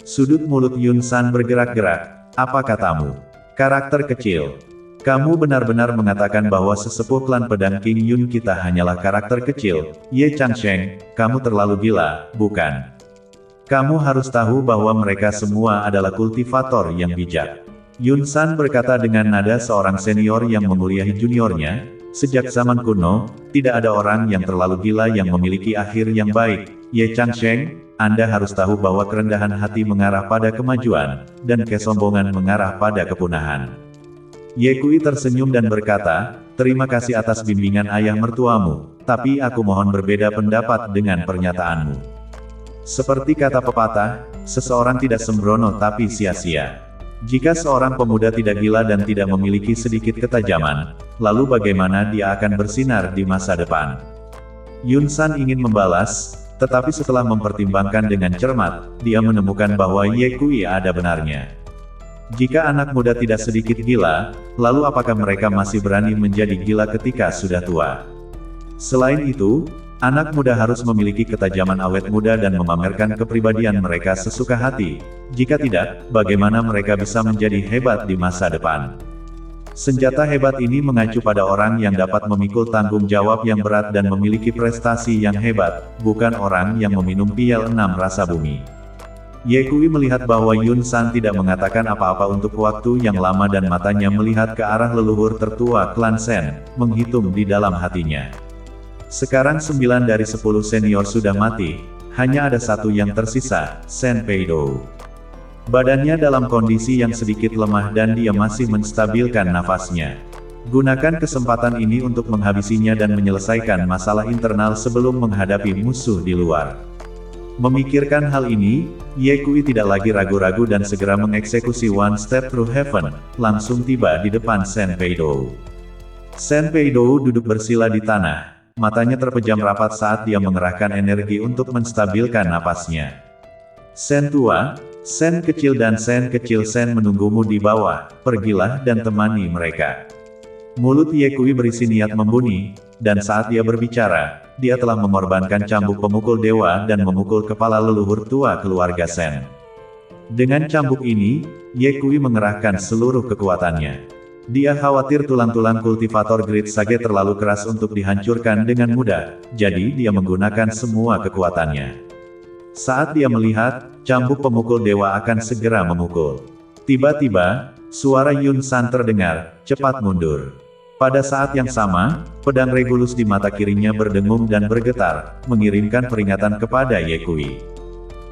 Sudut mulut Yun San bergerak-gerak, apa katamu? Karakter kecil. Kamu benar-benar mengatakan bahwa sesepuh klan pedang King Yun kita hanyalah karakter kecil, Ye Changsheng, kamu terlalu gila, bukan? Kamu harus tahu bahwa mereka semua adalah kultivator yang bijak. Yun San berkata dengan nada seorang senior yang memuliahi juniornya, sejak zaman kuno, tidak ada orang yang terlalu gila yang memiliki akhir yang baik. Ye Changsheng, Anda harus tahu bahwa kerendahan hati mengarah pada kemajuan, dan kesombongan mengarah pada kepunahan. Ye Kui tersenyum dan berkata, terima kasih atas bimbingan ayah mertuamu, tapi aku mohon berbeda pendapat dengan pernyataanmu. Seperti kata pepatah, seseorang tidak sembrono tapi sia-sia. Jika seorang pemuda tidak gila dan tidak memiliki sedikit ketajaman, lalu bagaimana dia akan bersinar di masa depan? Yun San ingin membalas, tetapi setelah mempertimbangkan dengan cermat, dia menemukan bahwa Ye Kui ada benarnya. Jika anak muda tidak sedikit gila, lalu apakah mereka masih berani menjadi gila ketika sudah tua? Selain itu, anak muda harus memiliki ketajaman awet muda dan memamerkan kepribadian mereka sesuka hati. Jika tidak, bagaimana mereka bisa menjadi hebat di masa depan? Senjata hebat ini mengacu pada orang yang dapat memikul tanggung jawab yang berat dan memiliki prestasi yang hebat, bukan orang yang meminum pil 6 rasa bumi. Ye Kui melihat bahwa Yun San tidak mengatakan apa-apa untuk waktu yang lama dan matanya melihat ke arah leluhur tertua klan Sen, menghitung di dalam hatinya. Sekarang 9 dari 10 senior sudah mati, hanya ada satu yang tersisa, Sen Peidou. Badannya dalam kondisi yang sedikit lemah dan dia masih menstabilkan nafasnya. Gunakan kesempatan ini untuk menghabisinya dan menyelesaikan masalah internal sebelum menghadapi musuh di luar. Memikirkan hal ini, Ye Kui tidak lagi ragu-ragu dan segera mengeksekusi One Step Through Heaven, langsung tiba di depan Sen Peidou. Sen Peidou duduk bersila di tanah. Matanya terpejam rapat saat dia mengerahkan energi untuk menstabilkan napasnya. Sen tua, Sen kecil dan Sen kecil Sen menunggumu di bawah, pergilah dan temani mereka. Mulut Ye Kui berisi niat membunuh, dan saat dia berbicara, dia telah mengorbankan cambuk pemukul dewa dan memukul kepala leluhur tua keluarga Sen. Dengan cambuk ini, Ye Kui mengerahkan seluruh kekuatannya. Dia khawatir tulang-tulang kultivator Great Sage terlalu keras untuk dihancurkan dengan mudah, jadi dia menggunakan semua kekuatannya. Saat dia melihat, cambuk pemukul dewa akan segera memukul. Tiba-tiba, suara Yun San terdengar, cepat mundur. Pada saat yang sama, pedang Regulus di mata kirinya berdengung dan bergetar, mengirimkan peringatan kepada Ye Kui.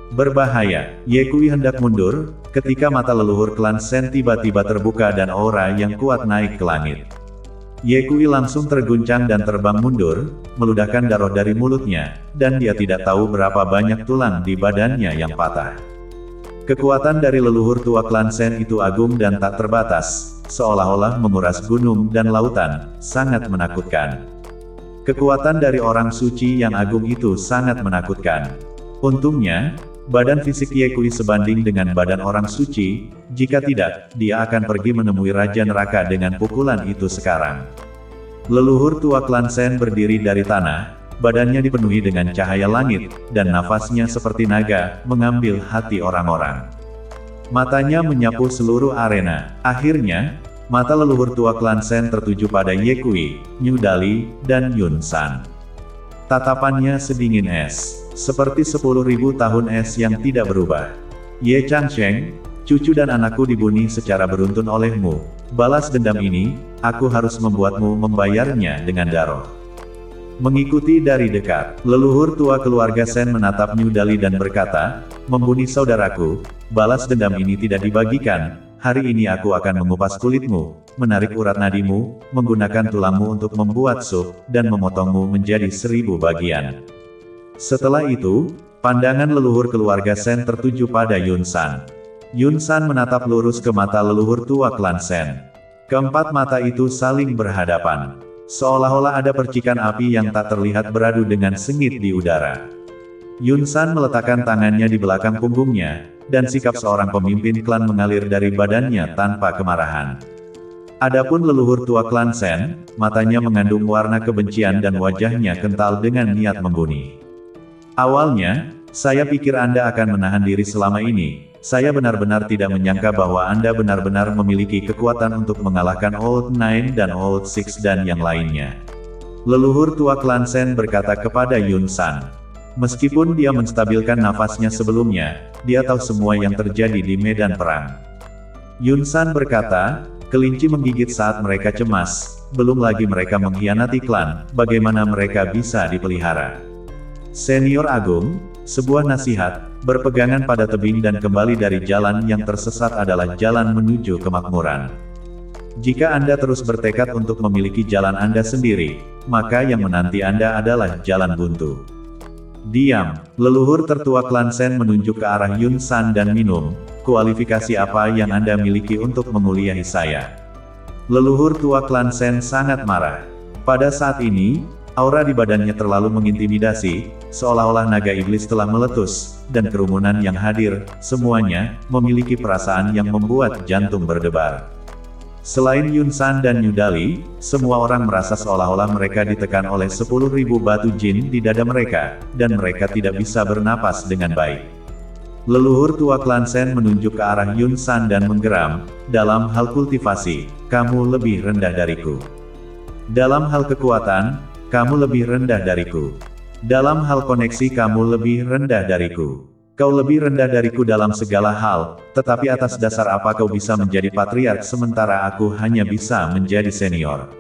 Berbahaya, Ye Kui hendak mundur, ketika mata leluhur klan Sen tiba-tiba terbuka dan aura yang kuat naik ke langit. Ye Kui langsung terguncang dan terbang mundur, meludahkan darah dari mulutnya, dan dia tidak tahu berapa banyak tulang di badannya yang patah. Kekuatan dari leluhur tua klan Sen itu agung dan tak terbatas, seolah-olah menguras gunung dan lautan, sangat menakutkan. Kekuatan dari orang suci yang agung itu sangat menakutkan. Untungnya, badan fisik Ye Kui sebanding dengan badan orang suci, jika tidak, dia akan pergi menemui Raja Neraka dengan pukulan itu sekarang. Leluhur tua klan Sen berdiri dari tanah, badannya dipenuhi dengan cahaya langit, dan nafasnya seperti naga, mengambil hati orang-orang. Matanya menyapu seluruh arena. Akhirnya, mata leluhur tua klan Sen tertuju pada Ye Kui, New Dali, dan Yun San. Tatapannya sedingin es, seperti 10.000 tahun es yang tidak berubah. Ye Changsheng, cucu dan anakku dibunuh secara beruntun olehmu. Balas dendam ini, aku harus membuatmu membayarnya dengan darah. Mengikuti dari dekat, leluhur tua keluarga Sen menatap New Dali dan berkata, membunuh saudaraku, balas dendam ini tidak dibagikan, hari ini aku akan mengupas kulitmu, menarik urat nadimu, menggunakan tulangmu untuk membuat sup, dan memotongmu menjadi 1000 bagian. Setelah itu, pandangan leluhur keluarga Sen tertuju pada Yun San. Yun San menatap lurus ke mata leluhur tua klan Sen. Keempat mata itu saling berhadapan. Seolah-olah ada percikan api yang tak terlihat beradu dengan sengit di udara. Yun San meletakkan tangannya di belakang punggungnya, dan sikap seorang pemimpin klan mengalir dari badannya tanpa kemarahan. Adapun leluhur tua klan Sen, matanya mengandung warna kebencian dan wajahnya kental dengan niat membunuh. Awalnya, saya pikir Anda akan menahan diri selama ini. Saya benar-benar tidak menyangka bahwa Anda benar-benar memiliki kekuatan untuk mengalahkan Old Nine dan Old Six dan yang lainnya. Leluhur tua klan Sen berkata kepada Yun San. Meskipun dia menstabilkan nafasnya sebelumnya, dia tahu semua yang terjadi di medan perang. Yun San berkata, kelinci menggigit saat mereka cemas, belum lagi mereka mengkhianati klan, bagaimana mereka bisa dipelihara. Senior Agung, sebuah nasihat, berpegangan pada tebing dan kembali dari jalan yang tersesat adalah jalan menuju kemakmuran. Jika Anda terus bertekad untuk memiliki jalan Anda sendiri, maka yang menanti Anda adalah jalan buntu. Diam, leluhur tertua klan Sen menunjuk ke arah Yun San dan minum, kualifikasi apa yang Anda miliki untuk menguliahi saya? Leluhur tua klan Sen sangat marah. Pada saat ini, aura di badannya terlalu mengintimidasi, seolah-olah naga iblis telah meletus, dan kerumunan yang hadir, semuanya, memiliki perasaan yang membuat jantung berdebar. Selain Yun San dan New Dali, semua orang merasa seolah-olah mereka ditekan oleh 10.000 batu jin di dada mereka, dan mereka tidak bisa bernapas dengan baik. Leluhur tua klan Sen menunjuk ke arah Yun San dan menggeram, dalam hal kultivasi, kamu lebih rendah dariku. Dalam hal kekuatan, kamu lebih rendah dariku. Dalam hal koneksi kamu lebih rendah dariku. Kau lebih rendah dariku dalam segala hal, tetapi atas dasar apa kau bisa menjadi patriark sementara aku hanya bisa menjadi senior?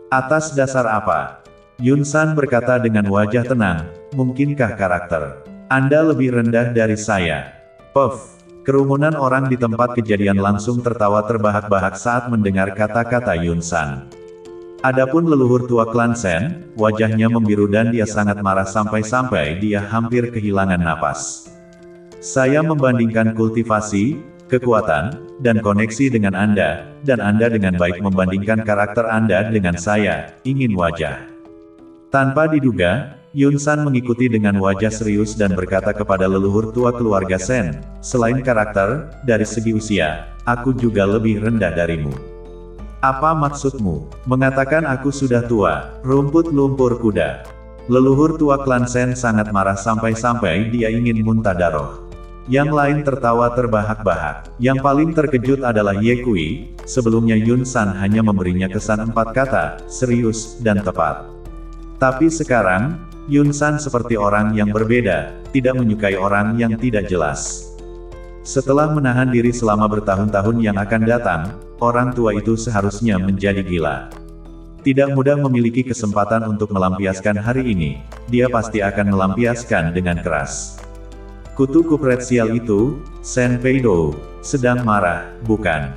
Atas dasar apa? Yun San berkata dengan wajah tenang, mungkinkah karakter Anda lebih rendah dari saya? Puff. Kerumunan orang di tempat kejadian langsung tertawa terbahak-bahak saat mendengar kata-kata Yun San. Adapun leluhur tua klan Sen, wajahnya membiru dan dia sangat marah sampai-sampai dia hampir kehilangan napas. Saya membandingkan kultivasi, kekuatan, dan koneksi dengan Anda, dan Anda dengan baik membandingkan karakter Anda dengan saya, ingin wajah. Tanpa diduga, Yun San mengikuti dengan wajah serius dan berkata kepada leluhur tua keluarga Sen, selain karakter, dari segi usia, aku juga lebih rendah darimu. Apa maksudmu? Mengatakan aku sudah tua, rumput lumpur kuda. Leluhur tua klan Sen sangat marah sampai-sampai dia ingin muntah darah. Yang lain tertawa terbahak-bahak. Yang paling terkejut adalah Ye Kui, sebelumnya Yun San hanya memberinya kesan 4 kata, serius, dan tepat. Tapi sekarang, Yun San seperti orang yang berbeda, tidak menyukai orang yang tidak jelas. Setelah menahan diri selama bertahun-tahun yang akan datang, orang tua itu seharusnya menjadi gila. Tidak mudah memiliki kesempatan untuk melampiaskan hari ini, dia pasti akan melampiaskan dengan keras. Kutu kupret sial itu, Sen Peido, sedang marah, bukan?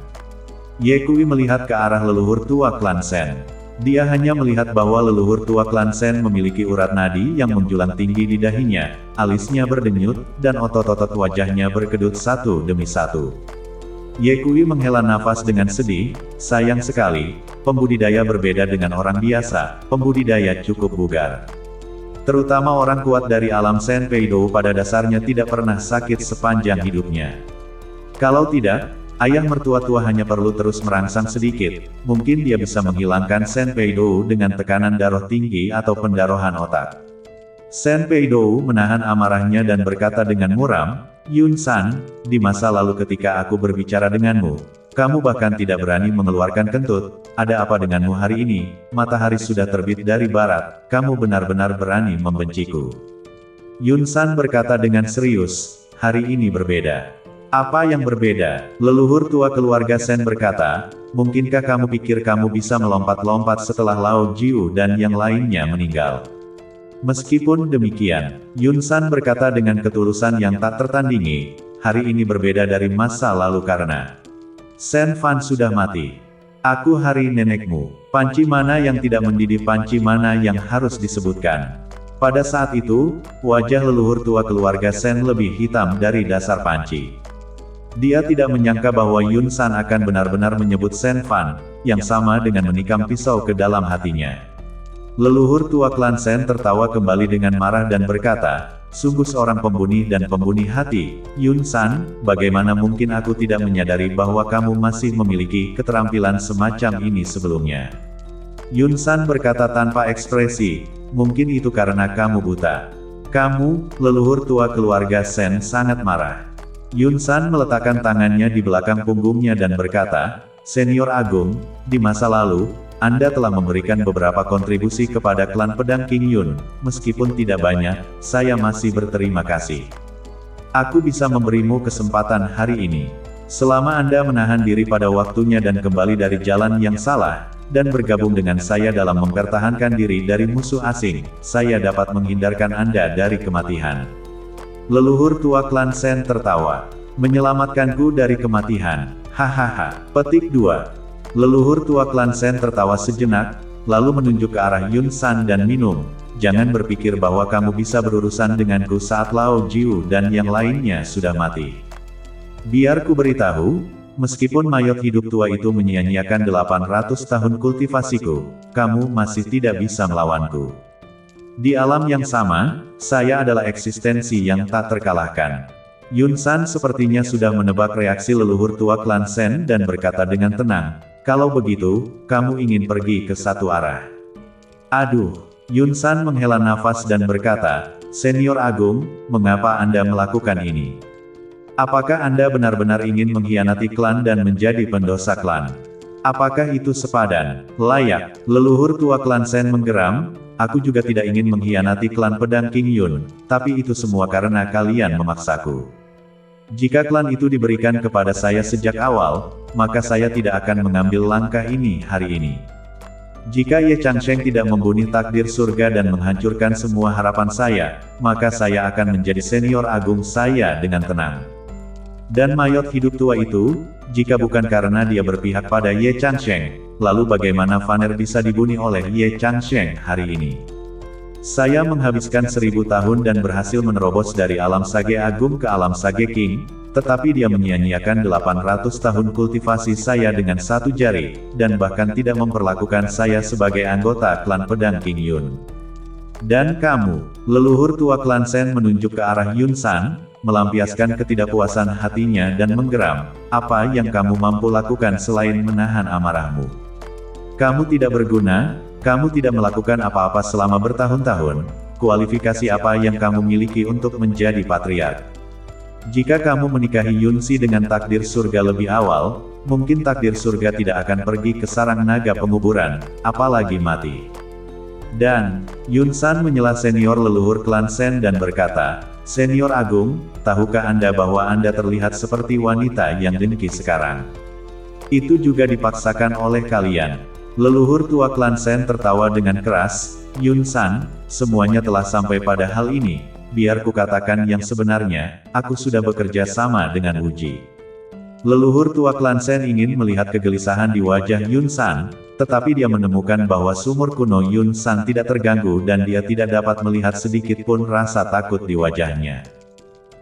Ye Kui melihat ke arah leluhur tua klan Sen. Dia hanya melihat bahwa leluhur tua klan Sen memiliki urat nadi yang menjulang tinggi di dahinya, alisnya berdenyut, dan otot-otot wajahnya berkedut satu demi satu. Ye Kui menghela nafas dengan sedih, sayang sekali, pembudidaya berbeda dengan orang biasa, pembudidaya cukup bugar. Terutama orang kuat dari alam Sen Peido pada dasarnya tidak pernah sakit sepanjang hidupnya. Kalau tidak, ayah mertua tua hanya perlu terus merangsang sedikit, mungkin dia bisa menghilangkan Sen Peido dengan tekanan darah tinggi atau pendarahan otak. Sen Peido menahan amarahnya dan berkata dengan muram, Yun San, di masa lalu ketika aku berbicara denganmu, kamu bahkan tidak berani mengeluarkan kentut, ada apa denganmu hari ini, matahari sudah terbit dari barat, kamu benar-benar berani membenciku. Yun San berkata dengan serius, hari ini berbeda. Apa yang berbeda? Leluhur tua keluarga Sen berkata, mungkinkah kamu pikir kamu bisa melompat-lompat setelah Lao Jiu dan yang lainnya meninggal? Meskipun demikian, Yun San berkata dengan ketulusan yang tak tertandingi, hari ini berbeda dari masa lalu karena Sen Fan sudah mati. Aku hari nenekmu. Panci mana yang tidak mendidih, panci mana yang harus disebutkan. Pada saat itu, wajah leluhur tua keluarga Sen lebih hitam dari dasar panci. Dia tidak menyangka bahwa Yun San akan benar-benar menyebut Sen Fan, yang sama dengan menikam pisau ke dalam hatinya. Leluhur tua klan Sen tertawa kembali dengan marah dan berkata, "Sungguh seorang pembunuh dan pembunuh hati, Yun San, bagaimana mungkin aku tidak menyadari bahwa kamu masih memiliki keterampilan semacam ini sebelumnya?" Yun San berkata tanpa ekspresi, "Mungkin itu karena kamu buta." "Kamu," leluhur tua keluarga Sen sangat marah. Yun San meletakkan tangannya di belakang punggungnya dan berkata, "Senior Agung, di masa lalu, Anda telah memberikan beberapa kontribusi kepada klan pedang King Yun, meskipun tidak banyak, saya masih berterima kasih. Aku bisa memberimu kesempatan hari ini. Selama Anda menahan diri pada waktunya dan kembali dari jalan yang salah, dan bergabung dengan saya dalam mempertahankan diri dari musuh asing, saya dapat menghindarkan Anda dari kematian." Leluhur tua klan Sen tertawa. "Menyelamatkanku dari kematian. Hahaha." Petik 2. Leluhur tua klan Sen tertawa sejenak, lalu menunjuk ke arah Yun San dan minum. "Jangan berpikir bahwa kamu bisa berurusan denganku saat Lao Jiu dan yang lainnya sudah mati. Biar ku beritahu, meskipun mayat hidup tua itu menyia-nyiakan 800 tahun kultivasiku, kamu masih tidak bisa melawanku. Di alam yang sama, saya adalah eksistensi yang tak terkalahkan." Yun San sepertinya sudah menebak reaksi leluhur tua klan Sen dan berkata dengan tenang, "Kalau begitu, kamu ingin pergi ke satu arah." "Aduh." Yun San menghela nafas dan berkata, "Senior Agung, mengapa Anda melakukan ini? Apakah Anda benar-benar ingin mengkhianati klan dan menjadi pendosa klan? Apakah itu sepadan, layak?" Leluhur tua klan Sen menggeram, "Aku juga tidak ingin mengkhianati klan pedang King Yun, tapi itu semua karena kalian memaksaku. Jika klan itu diberikan kepada saya sejak awal, maka saya tidak akan mengambil langkah ini hari ini. Jika Ye Changsheng tidak membunuh takdir surga dan menghancurkan semua harapan saya, maka saya akan menjadi senior agung saya dengan tenang. Dan mayat hidup tua itu, jika bukan karena dia berpihak pada Ye Changsheng, lalu bagaimana Vaner bisa dibunuh oleh Ye Changsheng hari ini? Saya menghabiskan 1000 tahun dan berhasil menerobos dari alam Sage Agung ke alam Sage King, tetapi dia menyia-nyiakan 800 tahun kultivasi saya dengan satu jari, dan bahkan tidak memperlakukan saya sebagai anggota klan pedang King Yun. Dan kamu," leluhur tua klan Sen menunjuk ke arah Yun San, melampiaskan ketidakpuasan hatinya dan menggeram, "Apa yang kamu mampu lakukan selain menahan amarahmu? Kamu tidak berguna, kamu tidak melakukan apa-apa selama bertahun-tahun, kualifikasi apa yang kamu miliki untuk menjadi patriark? Jika kamu menikahi Yun Si dengan takdir surga lebih awal, mungkin takdir surga tidak akan pergi ke sarang naga penguburan, apalagi mati." Dan, Yun San menyela senior leluhur klan Sen dan berkata, "Senior Agung, tahukah Anda bahwa Anda terlihat seperti wanita yang dengki sekarang? Itu juga dipaksakan oleh kalian." Leluhur tua klan Sen tertawa dengan keras, "Yun San, semuanya telah sampai pada hal ini. Biar ku katakan yang sebenarnya, aku sudah bekerja sama dengan Uji." Leluhur tua klan Sen ingin melihat kegelisahan di wajah Yun San, tetapi dia menemukan bahwa sumur kuno Yun San tidak terganggu dan dia tidak dapat melihat sedikit pun rasa takut di wajahnya.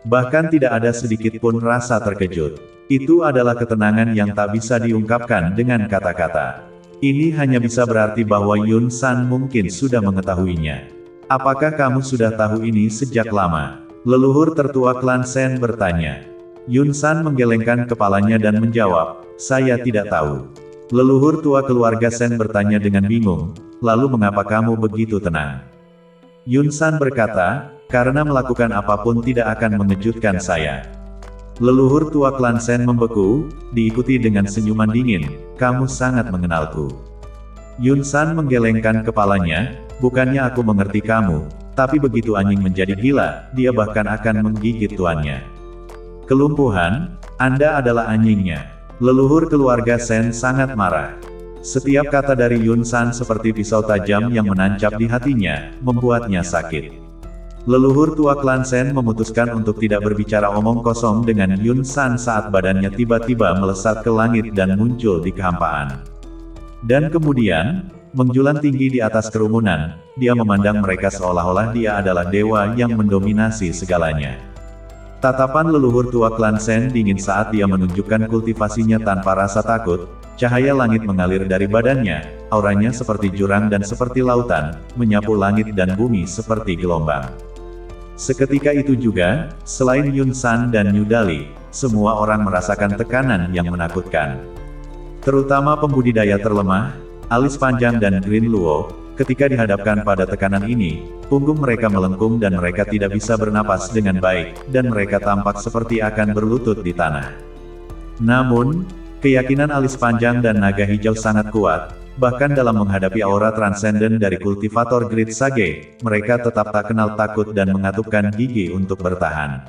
Bahkan tidak ada sedikit pun rasa terkejut. Itu adalah ketenangan yang tak bisa diungkapkan dengan kata-kata. Ini hanya bisa berarti bahwa Yun San mungkin sudah mengetahuinya. "Apakah kamu sudah tahu ini sejak lama?" leluhur tertua klan Sen bertanya. Yun San menggelengkan kepalanya dan menjawab, "Saya tidak tahu." Leluhur tua keluarga Sen bertanya dengan bingung, "Lalu mengapa kamu begitu tenang?" Yun San berkata, "Karena melakukan apapun tidak akan mengejutkan saya." Leluhur tua klan Sen membeku, diikuti dengan senyuman dingin, "Kamu sangat mengenalku." Yun San menggelengkan kepalanya, "Bukannya aku mengerti kamu, tapi begitu anjing menjadi gila, dia bahkan akan menggigit tuannya." "Kelumpuhan, Anda adalah anjingnya." Leluhur keluarga Sen sangat marah. Setiap kata dari Yun San seperti pisau tajam yang menancap di hatinya, membuatnya sakit. Leluhur tua klan Sen memutuskan untuk tidak berbicara omong kosong dengan Yun San saat badannya tiba-tiba melesat ke langit dan muncul di kehampaan. Dan kemudian, menjulang tinggi di atas kerumunan, dia memandang mereka seolah-olah dia adalah dewa yang mendominasi segalanya. Tatapan leluhur tua klan Sen dingin saat dia menunjukkan kultivasinya tanpa rasa takut. Cahaya langit mengalir dari badannya, auranya seperti jurang dan seperti lautan, menyapu langit dan bumi seperti gelombang. Seketika itu juga, selain Yun San dan New Dali, semua orang merasakan tekanan yang menakutkan. Terutama pembudidaya terlemah, alis panjang dan Green Luo, ketika dihadapkan pada tekanan ini, punggung mereka melengkung dan mereka tidak bisa bernapas dengan baik, dan mereka tampak seperti akan berlutut di tanah. Namun, keyakinan alis panjang dan naga hijau sangat kuat. Bahkan dalam menghadapi aura transenden dari kultivator Great Sage, mereka tetap tak kenal takut dan mengatupkan gigi untuk bertahan.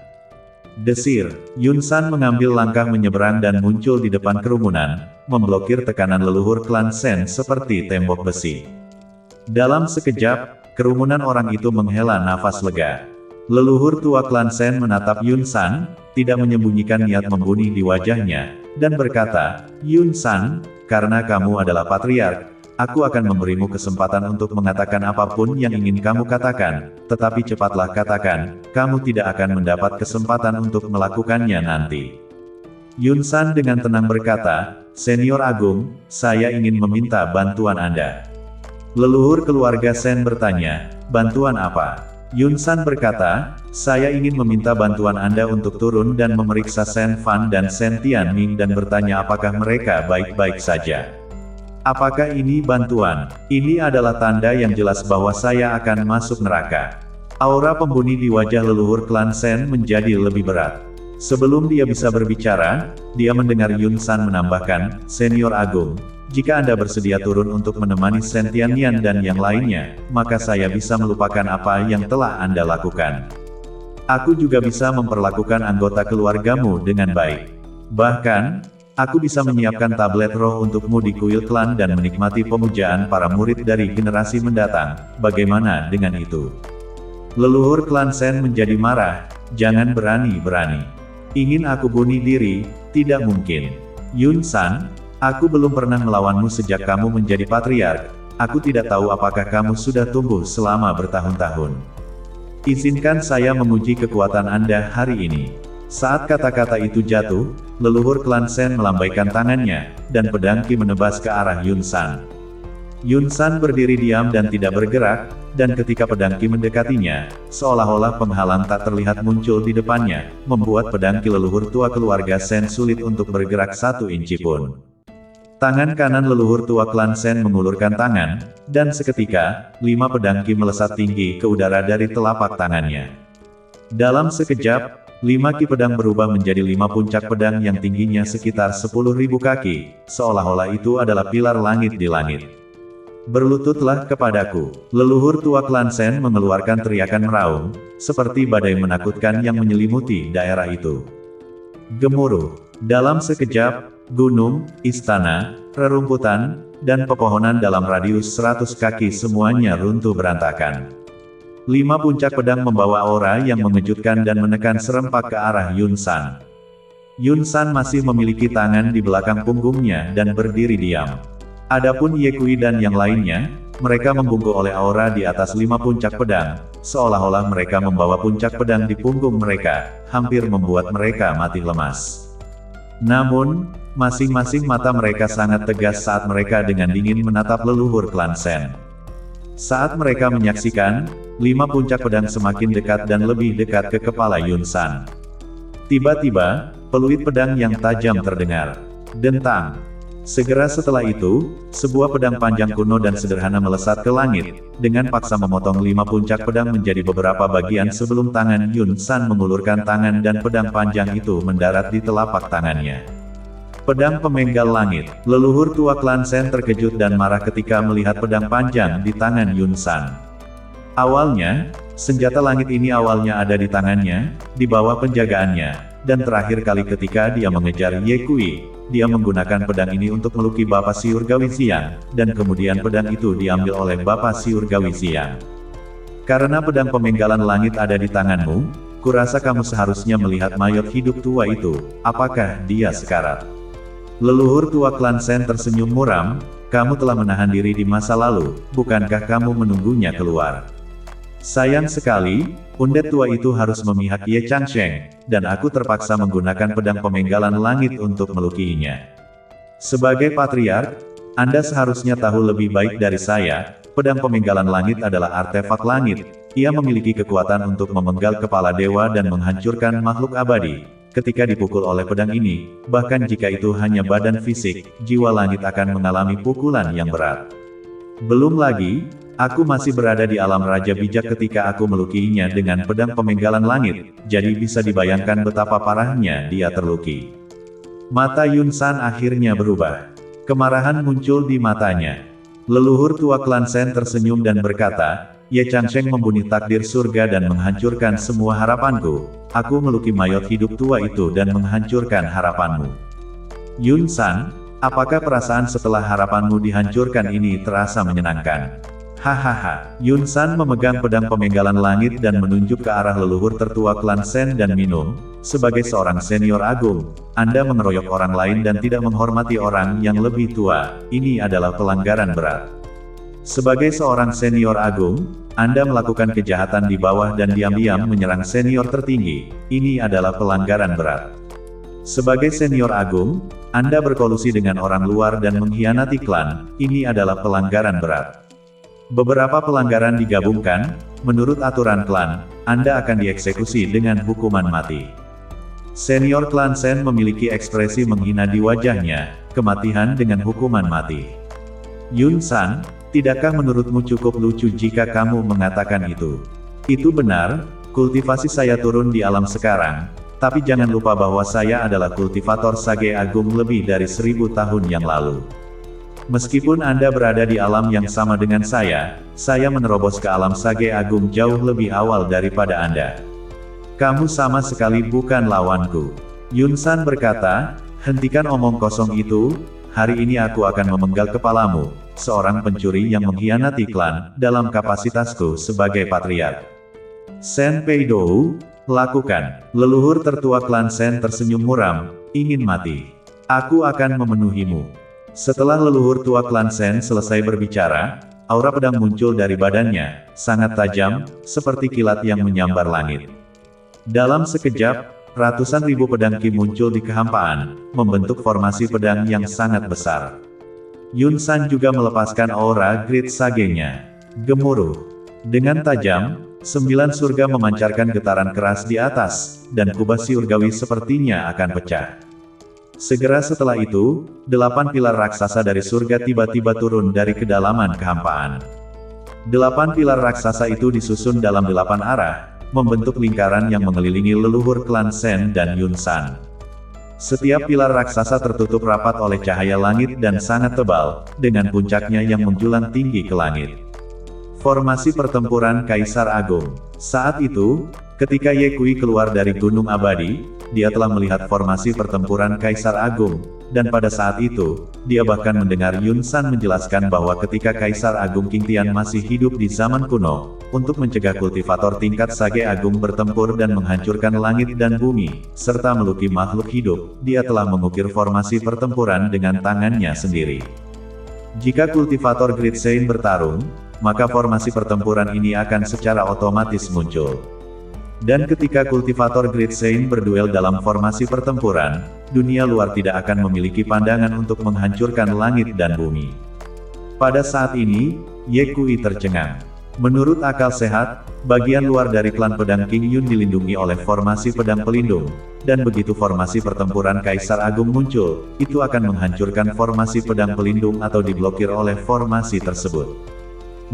Desir, Yun San mengambil langkah menyeberang dan muncul di depan kerumunan, memblokir tekanan leluhur klan Sen seperti tembok besi. Dalam sekejap, kerumunan orang itu menghela nafas lega. Leluhur tua klan Sen menatap Yun San, tidak menyembunyikan niat membunuh di wajahnya, dan berkata, "Yun San, karena kamu adalah patriark, aku akan memberimu kesempatan untuk mengatakan apapun yang ingin kamu katakan, tetapi cepatlah katakan, kamu tidak akan mendapat kesempatan untuk melakukannya nanti." Yun San dengan tenang berkata, "Senior Agung, saya ingin meminta bantuan Anda." Leluhur keluarga Sen bertanya, "Bantuan apa?" Yun San berkata, "Saya ingin meminta bantuan Anda untuk turun dan memeriksa Sen Fan dan Sen Tianming dan bertanya apakah mereka baik-baik saja. Apakah ini bantuan? Ini adalah tanda yang jelas bahwa saya akan masuk neraka." Aura pembunuh di wajah leluhur klan Sen menjadi lebih berat. Sebelum dia bisa berbicara, dia mendengar Yun San menambahkan, "Senior Agung, jika Anda bersedia turun untuk menemani Sen Tianyan dan yang lainnya, maka saya bisa melupakan apa yang telah Anda lakukan. Aku juga bisa memperlakukan anggota keluargamu dengan baik. Bahkan, aku bisa menyiapkan tablet roh untukmu di kuil klan dan menikmati pemujaan para murid dari generasi mendatang. Bagaimana dengan itu?" Leluhur klan Sen menjadi marah, "Jangan berani-berani. Ingin aku bunuh diri? Tidak mungkin. Yun San, aku belum pernah melawanmu sejak kamu menjadi patriark. Aku tidak tahu apakah kamu sudah tumbuh selama bertahun-tahun. Izinkan saya menguji kekuatan Anda hari ini." Saat kata-kata itu jatuh, leluhur klan Sen melambaikan tangannya, dan pedang Qi menebas ke arah Yun San. Yun San berdiri diam dan tidak bergerak, dan ketika pedang Qi mendekatinya, seolah-olah penghalang tak terlihat muncul di depannya, membuat pedang Qi leluhur tua keluarga Sen sulit untuk bergerak 1 inci pun. Tangan kanan leluhur tua klan Sen mengulurkan tangan, dan seketika, 5 pedang Qi melesat tinggi ke udara dari telapak tangannya. Dalam sekejap, 5 Qi pedang berubah menjadi 5 puncak pedang yang tingginya sekitar 10.000 kaki, seolah-olah itu adalah pilar langit di langit. "Berlututlah kepadaku." Leluhur tua klan Sen mengeluarkan teriakan meraung, seperti badai menakutkan yang menyelimuti daerah itu. Gemuruh. Dalam sekejap, gunung, istana, rerumputan, dan pepohonan dalam radius 100 kaki semuanya runtuh berantakan. 5 puncak pedang membawa aura yang mengejutkan dan menekan serempak ke arah Yun San. Yun San masih memiliki tangan di belakang punggungnya dan berdiri diam. Adapun Ye Kui dan yang lainnya, mereka membungkuk oleh aura di atas 5 puncak pedang, seolah-olah mereka membawa puncak pedang di punggung mereka, hampir membuat mereka mati lemas. Namun, masing-masing mata mereka sangat tegas saat mereka dengan dingin menatap leluhur klan Sen. Saat mereka menyaksikan, 5 puncak pedang semakin dekat dan lebih dekat ke kepala Yun San. Tiba-tiba, peluit pedang yang tajam terdengar. Dentang. Segera setelah itu, sebuah pedang panjang kuno dan sederhana melesat ke langit, dengan paksa memotong 5 puncak pedang menjadi beberapa bagian sebelum tangan Yun San mengulurkan tangan dan pedang panjang itu mendarat di telapak tangannya. Pedang pemenggal langit. Leluhur tua klan Sen terkejut dan marah ketika melihat pedang panjang di tangan Yun San. Awalnya, senjata langit ini awalnya ada di tangannya, di bawah penjagaannya, dan terakhir kali ketika dia mengejar Ye Kui, dia menggunakan pedang ini untuk meluki Bapak Siur Gawi Xiang, dan kemudian pedang itu diambil oleh Bapak Siur Gawi Xiang. Karena pedang pemenggalan langit ada di tanganmu, kurasa kamu seharusnya melihat mayat hidup tua itu, apakah dia sekarat? Leluhur tua klan Sen tersenyum muram, kamu telah menahan diri di masa lalu, bukankah kamu menunggunya keluar? Sayang sekali, undet tua itu harus memihak Ye Changsheng, dan aku terpaksa menggunakan pedang pemenggalan langit untuk melukinya. Sebagai patriark, Anda seharusnya tahu lebih baik dari saya, pedang pemenggalan langit adalah artefak langit, ia memiliki kekuatan untuk memenggal kepala dewa dan menghancurkan makhluk abadi. Ketika dipukul oleh pedang ini, bahkan jika itu hanya badan fisik, jiwa langit akan mengalami pukulan yang berat. Belum lagi, aku masih berada di alam Raja Bijak ketika aku melukinya dengan pedang pemenggalan langit, jadi bisa dibayangkan betapa parahnya dia terluki. Mata Yun San akhirnya berubah. Kemarahan muncul di matanya. Leluhur tua klan Sen tersenyum dan berkata, Ye Changsheng membunuh takdir surga dan menghancurkan semua harapanku. Aku meluki mayat hidup tua itu dan menghancurkan harapanmu. Yun San, apakah perasaan setelah harapanmu dihancurkan ini terasa menyenangkan? Hahaha. Yun San memegang pedang pemenggalan langit dan menunjuk ke arah leluhur tertua klan Sen dan minum. Sebagai seorang senior agung, Anda mengeroyok orang lain dan tidak menghormati orang yang lebih tua. Ini adalah pelanggaran berat. Sebagai seorang senior agung, Anda melakukan kejahatan di bawah dan diam-diam menyerang senior tertinggi. Ini adalah pelanggaran berat. Sebagai senior agung, Anda berkolusi dengan orang luar dan mengkhianati klan. Ini adalah pelanggaran berat. Beberapa pelanggaran digabungkan, menurut aturan klan, Anda akan dieksekusi dengan hukuman mati. Senior klan Sen memiliki ekspresi menghina di wajahnya, kematian dengan hukuman mati. Yun San, tidakkah menurutmu cukup lucu jika kamu mengatakan itu? Itu benar, kultivasi saya turun di alam sekarang, tapi jangan lupa bahwa saya adalah kultivator Sage Agung lebih dari 1000 tahun yang lalu. Meskipun Anda berada di alam yang sama dengan saya menerobos ke alam Sage Agung jauh lebih awal daripada Anda. Kamu sama sekali bukan lawanku. Yun San berkata, hentikan omong kosong itu, hari ini aku akan memenggal kepalamu, seorang pencuri yang mengkhianati klan, dalam kapasitasku sebagai patriark. Sen Pei Dou, lakukan. Leluhur tertua klan Sen tersenyum muram, ingin mati. Aku akan memenuhimu. Setelah leluhur tua klan Sen selesai berbicara, aura pedang muncul dari badannya, sangat tajam, seperti kilat yang menyambar langit. Dalam sekejap, ratusan ribu pedang Qi muncul di kehampaan, membentuk formasi pedang yang sangat besar. Yun San juga melepaskan aura Great Sage-nya. Gemuruh. Dengan tajam, 9 surga memancarkan getaran keras di atas, dan kubah surgawi sepertinya akan pecah. Segera setelah itu, 8 pilar raksasa dari surga tiba-tiba turun dari kedalaman kehampaan. 8 pilar raksasa itu disusun dalam 8 arah, membentuk lingkaran yang mengelilingi leluhur klan Sen dan Yun San. Setiap pilar raksasa tertutup rapat oleh cahaya langit dan sangat tebal, dengan puncaknya yang menjulang tinggi ke langit. Formasi pertempuran Kaisar Agung. Saat itu, ketika Ye Kui keluar dari Gunung Abadi, dia telah melihat formasi pertempuran Kaisar Agung, dan pada saat itu, dia bahkan mendengar Yun San menjelaskan bahwa ketika Kaisar Agung Qingtian masih hidup di zaman kuno, untuk mencegah kultivator tingkat Sage Agung bertempur dan menghancurkan langit dan bumi, serta meluki makhluk hidup, dia telah mengukir formasi pertempuran dengan tangannya sendiri. Jika kultivator Great Sein bertarung, maka formasi pertempuran ini akan secara otomatis muncul. Dan ketika kultivator Great Sein berduel dalam formasi pertempuran, dunia luar tidak akan memiliki pandangan untuk menghancurkan langit dan bumi. Pada saat ini, Ye Kui tercengang. Menurut akal sehat, bagian luar dari klan pedang King Yun dilindungi oleh formasi pedang pelindung, dan begitu formasi pertempuran Kaisar Agung muncul, itu akan menghancurkan formasi pedang pelindung atau diblokir oleh formasi tersebut.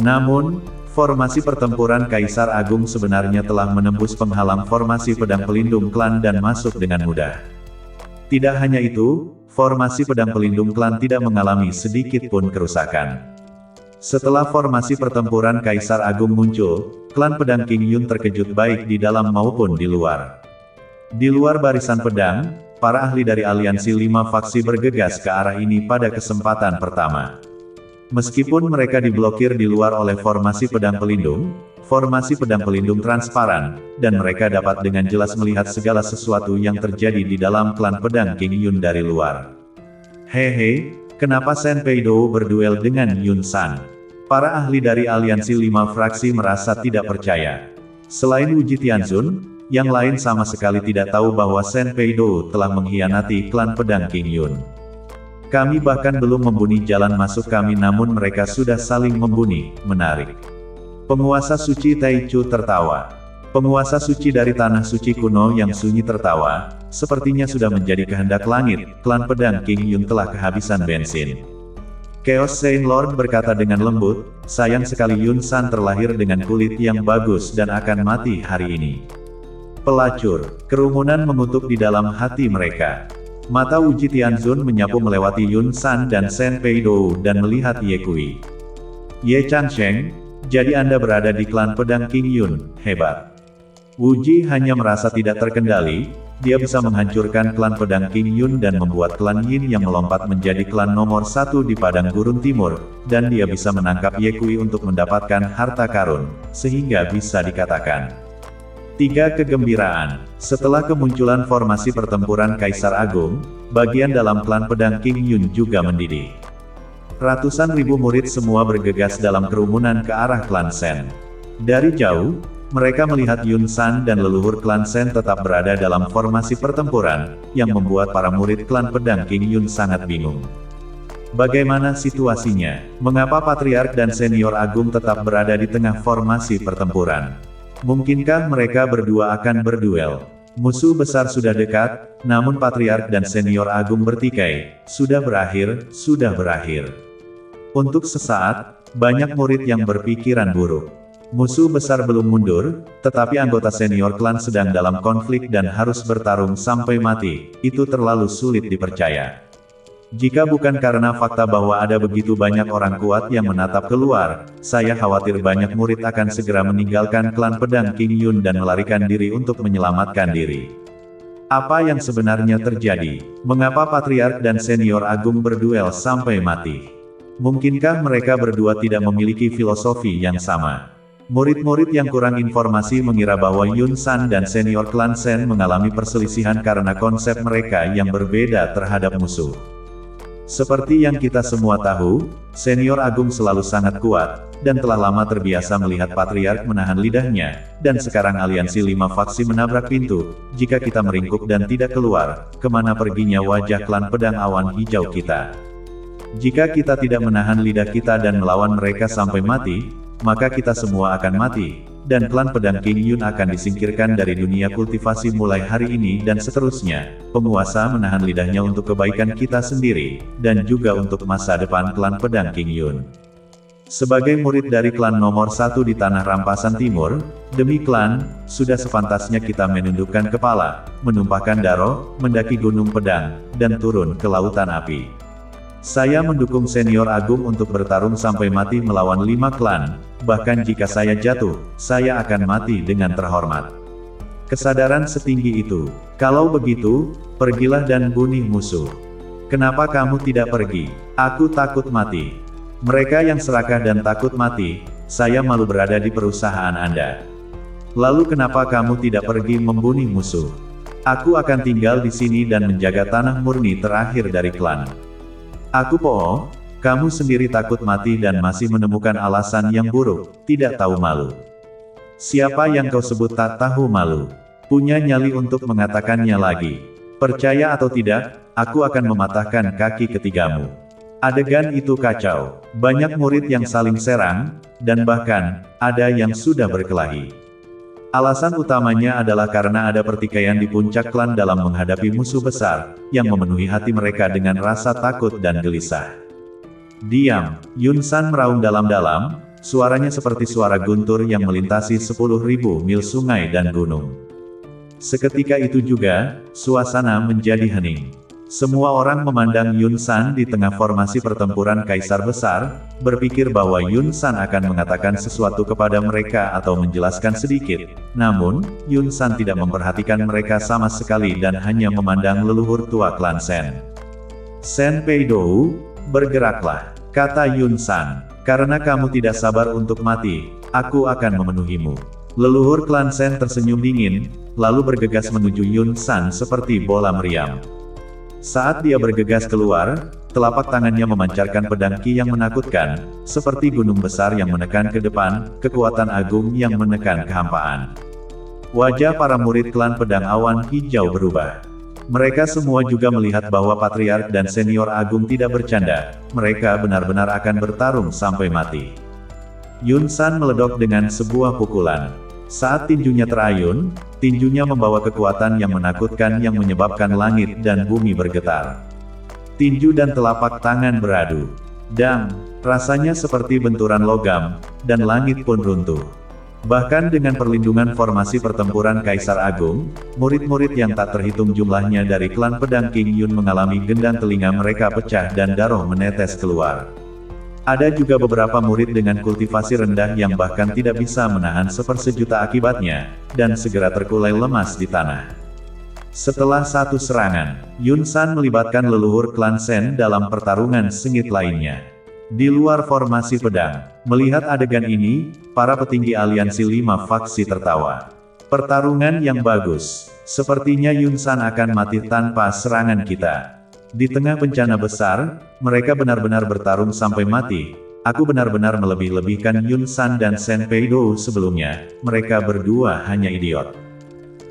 Namun, formasi pertempuran Kaisar Agung sebenarnya telah menembus penghalang formasi pedang pelindung klan dan masuk dengan mudah. Tidak hanya itu, formasi pedang pelindung klan tidak mengalami sedikit pun kerusakan. Setelah formasi pertempuran Kaisar Agung muncul, klan pedang King Yun terkejut baik di dalam maupun di luar. Di luar barisan pedang, para ahli dari aliansi 5 faksi bergegas ke arah ini pada kesempatan pertama. Meskipun mereka diblokir di luar oleh formasi pedang pelindung transparan, dan mereka dapat dengan jelas melihat segala sesuatu yang terjadi di dalam klan pedang King Yun dari luar. Hehe, kenapa Shen Peidou berduel dengan Yun San? Para ahli dari aliansi 5 fraksi merasa tidak percaya. Selain Wu Jitianzun, yang lain sama sekali tidak tahu bahwa Shen Peidou telah mengkhianati klan pedang King Yun. Kami bahkan belum membunuh jalan masuk kami namun mereka sudah saling membunuh, menarik. Penguasa suci Taichu tertawa. Penguasa suci dari tanah suci kuno yang sunyi tertawa, sepertinya sudah menjadi kehendak langit, klan pedang King Yun telah kehabisan bensin. Chaos Saint Lord berkata dengan lembut, sayang sekali Yun San terlahir dengan kulit yang bagus dan akan mati hari ini. Pelacur, kerumunan mengutuk di dalam hati mereka. Mata Wu Jitianzun menyapu melewati Yun San dan Shen Peidou dan melihat Ye Kui. Ye Changsheng, jadi Anda berada di klan pedang King Yun, hebat. Wu Ji hanya merasa tidak terkendali, dia bisa menghancurkan klan pedang King Yun dan membuat klan Yin yang melompat menjadi klan nomor 1 di padang gurun timur, dan dia bisa menangkap Ye Kui untuk mendapatkan harta karun, sehingga bisa dikatakan 3 kegembiraan. Setelah kemunculan formasi pertempuran Kaisar Agung, bagian dalam klan pedang King Yun juga mendidih. Ratusan ribu murid semua bergegas dalam kerumunan ke arah klan Shen. Dari jauh, mereka melihat Yun San dan leluhur klan Shen tetap berada dalam formasi pertempuran, yang membuat para murid klan pedang King Yun sangat bingung. Bagaimana situasinya? Mengapa Patriark dan Senior Agung tetap berada di tengah formasi pertempuran? Mungkinkah mereka berdua akan berduel? Musuh besar sudah dekat, namun Patriark dan Senior Agung bertikai, sudah berakhir. Untuk sesaat, banyak murid yang berpikiran buruk. Musuh besar belum mundur, tetapi anggota senior klan sedang dalam konflik dan harus bertarung sampai mati, itu terlalu sulit dipercaya. Jika bukan karena fakta bahwa ada begitu banyak orang kuat yang menatap keluar, saya khawatir banyak murid akan segera meninggalkan klan pedang King Yun dan melarikan diri untuk menyelamatkan diri. Apa yang sebenarnya terjadi? Mengapa Patriark dan Senior Agung berduel sampai mati? Mungkinkah mereka berdua tidak memiliki filosofi yang sama? Murid-murid yang kurang informasi mengira bahwa Yun San dan Senior Klan Shen mengalami perselisihan karena konsep mereka yang berbeda terhadap musuh. Seperti yang kita semua tahu, Senior Agung selalu sangat kuat, dan telah lama terbiasa melihat Patriark menahan lidahnya, dan sekarang aliansi 5 faksi menabrak pintu. Jika kita meringkuk dan tidak keluar, kemana perginya wajah klan pedang awan hijau kita? Jika kita tidak menahan lidah kita dan melawan mereka sampai mati, maka kita semua akan mati, dan klan pedang King Yun akan disingkirkan dari dunia kultivasi mulai hari ini dan seterusnya. Penguasa menahan lidahnya untuk kebaikan kita sendiri, dan juga untuk masa depan klan pedang King Yun. Sebagai murid dari klan nomor 1 di tanah rampasan timur, demi klan, sudah sepantasnya kita menundukkan kepala, menumpahkan darah, mendaki gunung pedang, dan turun ke lautan api. Saya mendukung Senior Agung untuk bertarung sampai mati melawan 5 klan, bahkan jika saya jatuh, saya akan mati dengan terhormat. Kesadaran setinggi itu. Kalau begitu, pergilah dan bunuh musuh. Kenapa kamu tidak pergi? Aku takut mati. Mereka yang serakah dan takut mati, saya malu berada di perusahaan Anda. Lalu kenapa kamu tidak pergi membunuh musuh? Aku akan tinggal di sini dan menjaga tanah murni terakhir dari klan. Aku Po, kamu sendiri takut mati dan masih menemukan alasan yang buruk, tidak tahu malu. Siapa yang kau sebut tak tahu malu? Punya nyali untuk mengatakannya lagi. Percaya atau tidak, aku akan mematahkan kaki ketigamu. Adegan itu kacau. Banyak murid yang saling serang, dan bahkan, ada yang sudah berkelahi. Alasan utamanya adalah karena ada pertikaian di puncak klan dalam menghadapi musuh besar, yang memenuhi hati mereka dengan rasa takut dan gelisah. Diam, Yun San meraung dalam-dalam, suaranya seperti suara guntur yang melintasi 10.000 mil sungai dan gunung. Seketika itu juga, suasana menjadi hening. Semua orang memandang Yun San di tengah formasi pertempuran Kaisar Besar, berpikir bahwa Yun San akan mengatakan sesuatu kepada mereka atau menjelaskan sedikit. Namun, Yun San tidak memperhatikan mereka sama sekali dan hanya memandang leluhur tua klan Shen. Shen Peidou, bergeraklah. kata Yun San. Karena kamu tidak sabar untuk mati, aku akan memenuhimu. Leluhur klan Sen tersenyum dingin, lalu bergegas menuju Yun San seperti bola meriam. Saat dia bergegas keluar, telapak tangannya memancarkan pedang Qi yang menakutkan, seperti gunung besar yang menekan ke depan, kekuatan agung yang menekan kehampaan. Wajah para murid klan pedang awan hijau berubah. Mereka semua juga melihat bahwa Patriark dan Senior Agung tidak bercanda, mereka benar-benar akan bertarung sampai mati. Yun San meledok dengan sebuah pukulan. Saat tinjunya terayun, tinjunya membawa kekuatan yang menakutkan yang menyebabkan langit dan bumi bergetar. Tinju dan telapak tangan beradu. Dang, rasanya seperti benturan logam, dan langit pun runtuh. Bahkan dengan perlindungan formasi pertempuran Kaisar Agung, murid-murid yang tak terhitung jumlahnya dari klan pedang King Yun mengalami gendang telinga mereka pecah dan darah menetes keluar. Ada juga beberapa murid dengan kultivasi rendah yang bahkan tidak bisa menahan sepersejuta akibatnya, dan segera terkulai lemas di tanah. Setelah satu serangan, Yun San melibatkan leluhur klan Sen dalam pertarungan sengit lainnya. Di luar formasi pedang, melihat adegan ini, para petinggi aliansi 5 faksi tertawa. Pertarungan yang bagus. Sepertinya Yun San akan mati tanpa serangan kita. Di tengah bencana besar, mereka benar-benar bertarung sampai mati. Aku benar-benar melebih-lebihkan Yun San dan Sen Pei Dou sebelumnya, mereka berdua hanya idiot.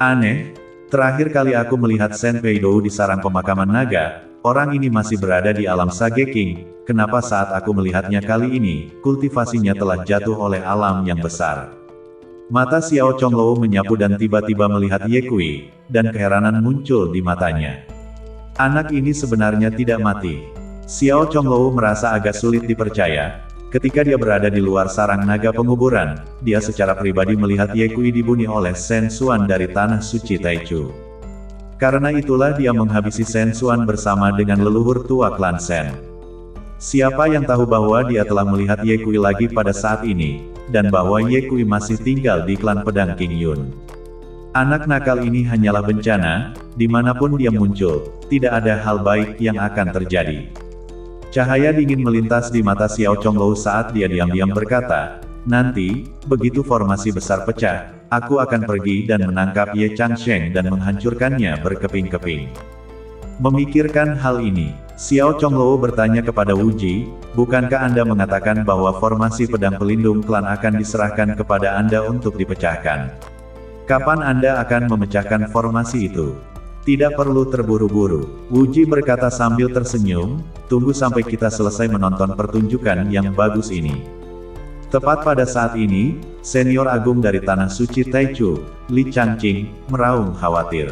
Aneh, terakhir kali aku melihat Sen Pei Dou di sarang pemakaman naga, orang ini masih berada di alam Sage King. Kenapa saat aku melihatnya kali ini, kultivasinya telah jatuh oleh alam yang besar? Mata Xiao Chonglou menyapu dan tiba-tiba melihat Ye Kui, dan keheranan muncul di matanya. Anak ini sebenarnya tidak mati. Xiao Chonglou merasa agak sulit dipercaya. Ketika dia berada di luar sarang naga penguburan, dia secara pribadi melihat Ye Kui dibunuh oleh Shen Xuan dari Tanah Suci Taichu. Karena itulah dia menghabisi Shen Xuan bersama dengan leluhur tua klan Shen. Siapa yang tahu bahwa dia telah melihat Ye Kui lagi pada saat ini, dan bahwa Ye Kui masih tinggal di klan pedang King Yun. Anak nakal ini hanyalah bencana, dimanapun dia muncul, tidak ada hal baik yang akan terjadi. Cahaya dingin melintas di mata Xiao Chonglou saat dia diam-diam berkata, nanti, begitu formasi besar pecah, aku akan pergi dan menangkap Ye Changsheng dan menghancurkannya berkeping-keping. Memikirkan hal ini, Xiao Chonglou bertanya kepada Wu Ji, bukankah Anda mengatakan bahwa formasi pedang pelindung klan akan diserahkan kepada Anda untuk dipecahkan? Kapan Anda akan memecahkan formasi itu? Tidak perlu terburu-buru, Wu Ji berkata sambil tersenyum, tunggu sampai kita selesai menonton pertunjukan yang bagus ini. Tepat pada saat ini, Senior Agung dari Tanah Suci Taichu, Li Changqing, meraung khawatir.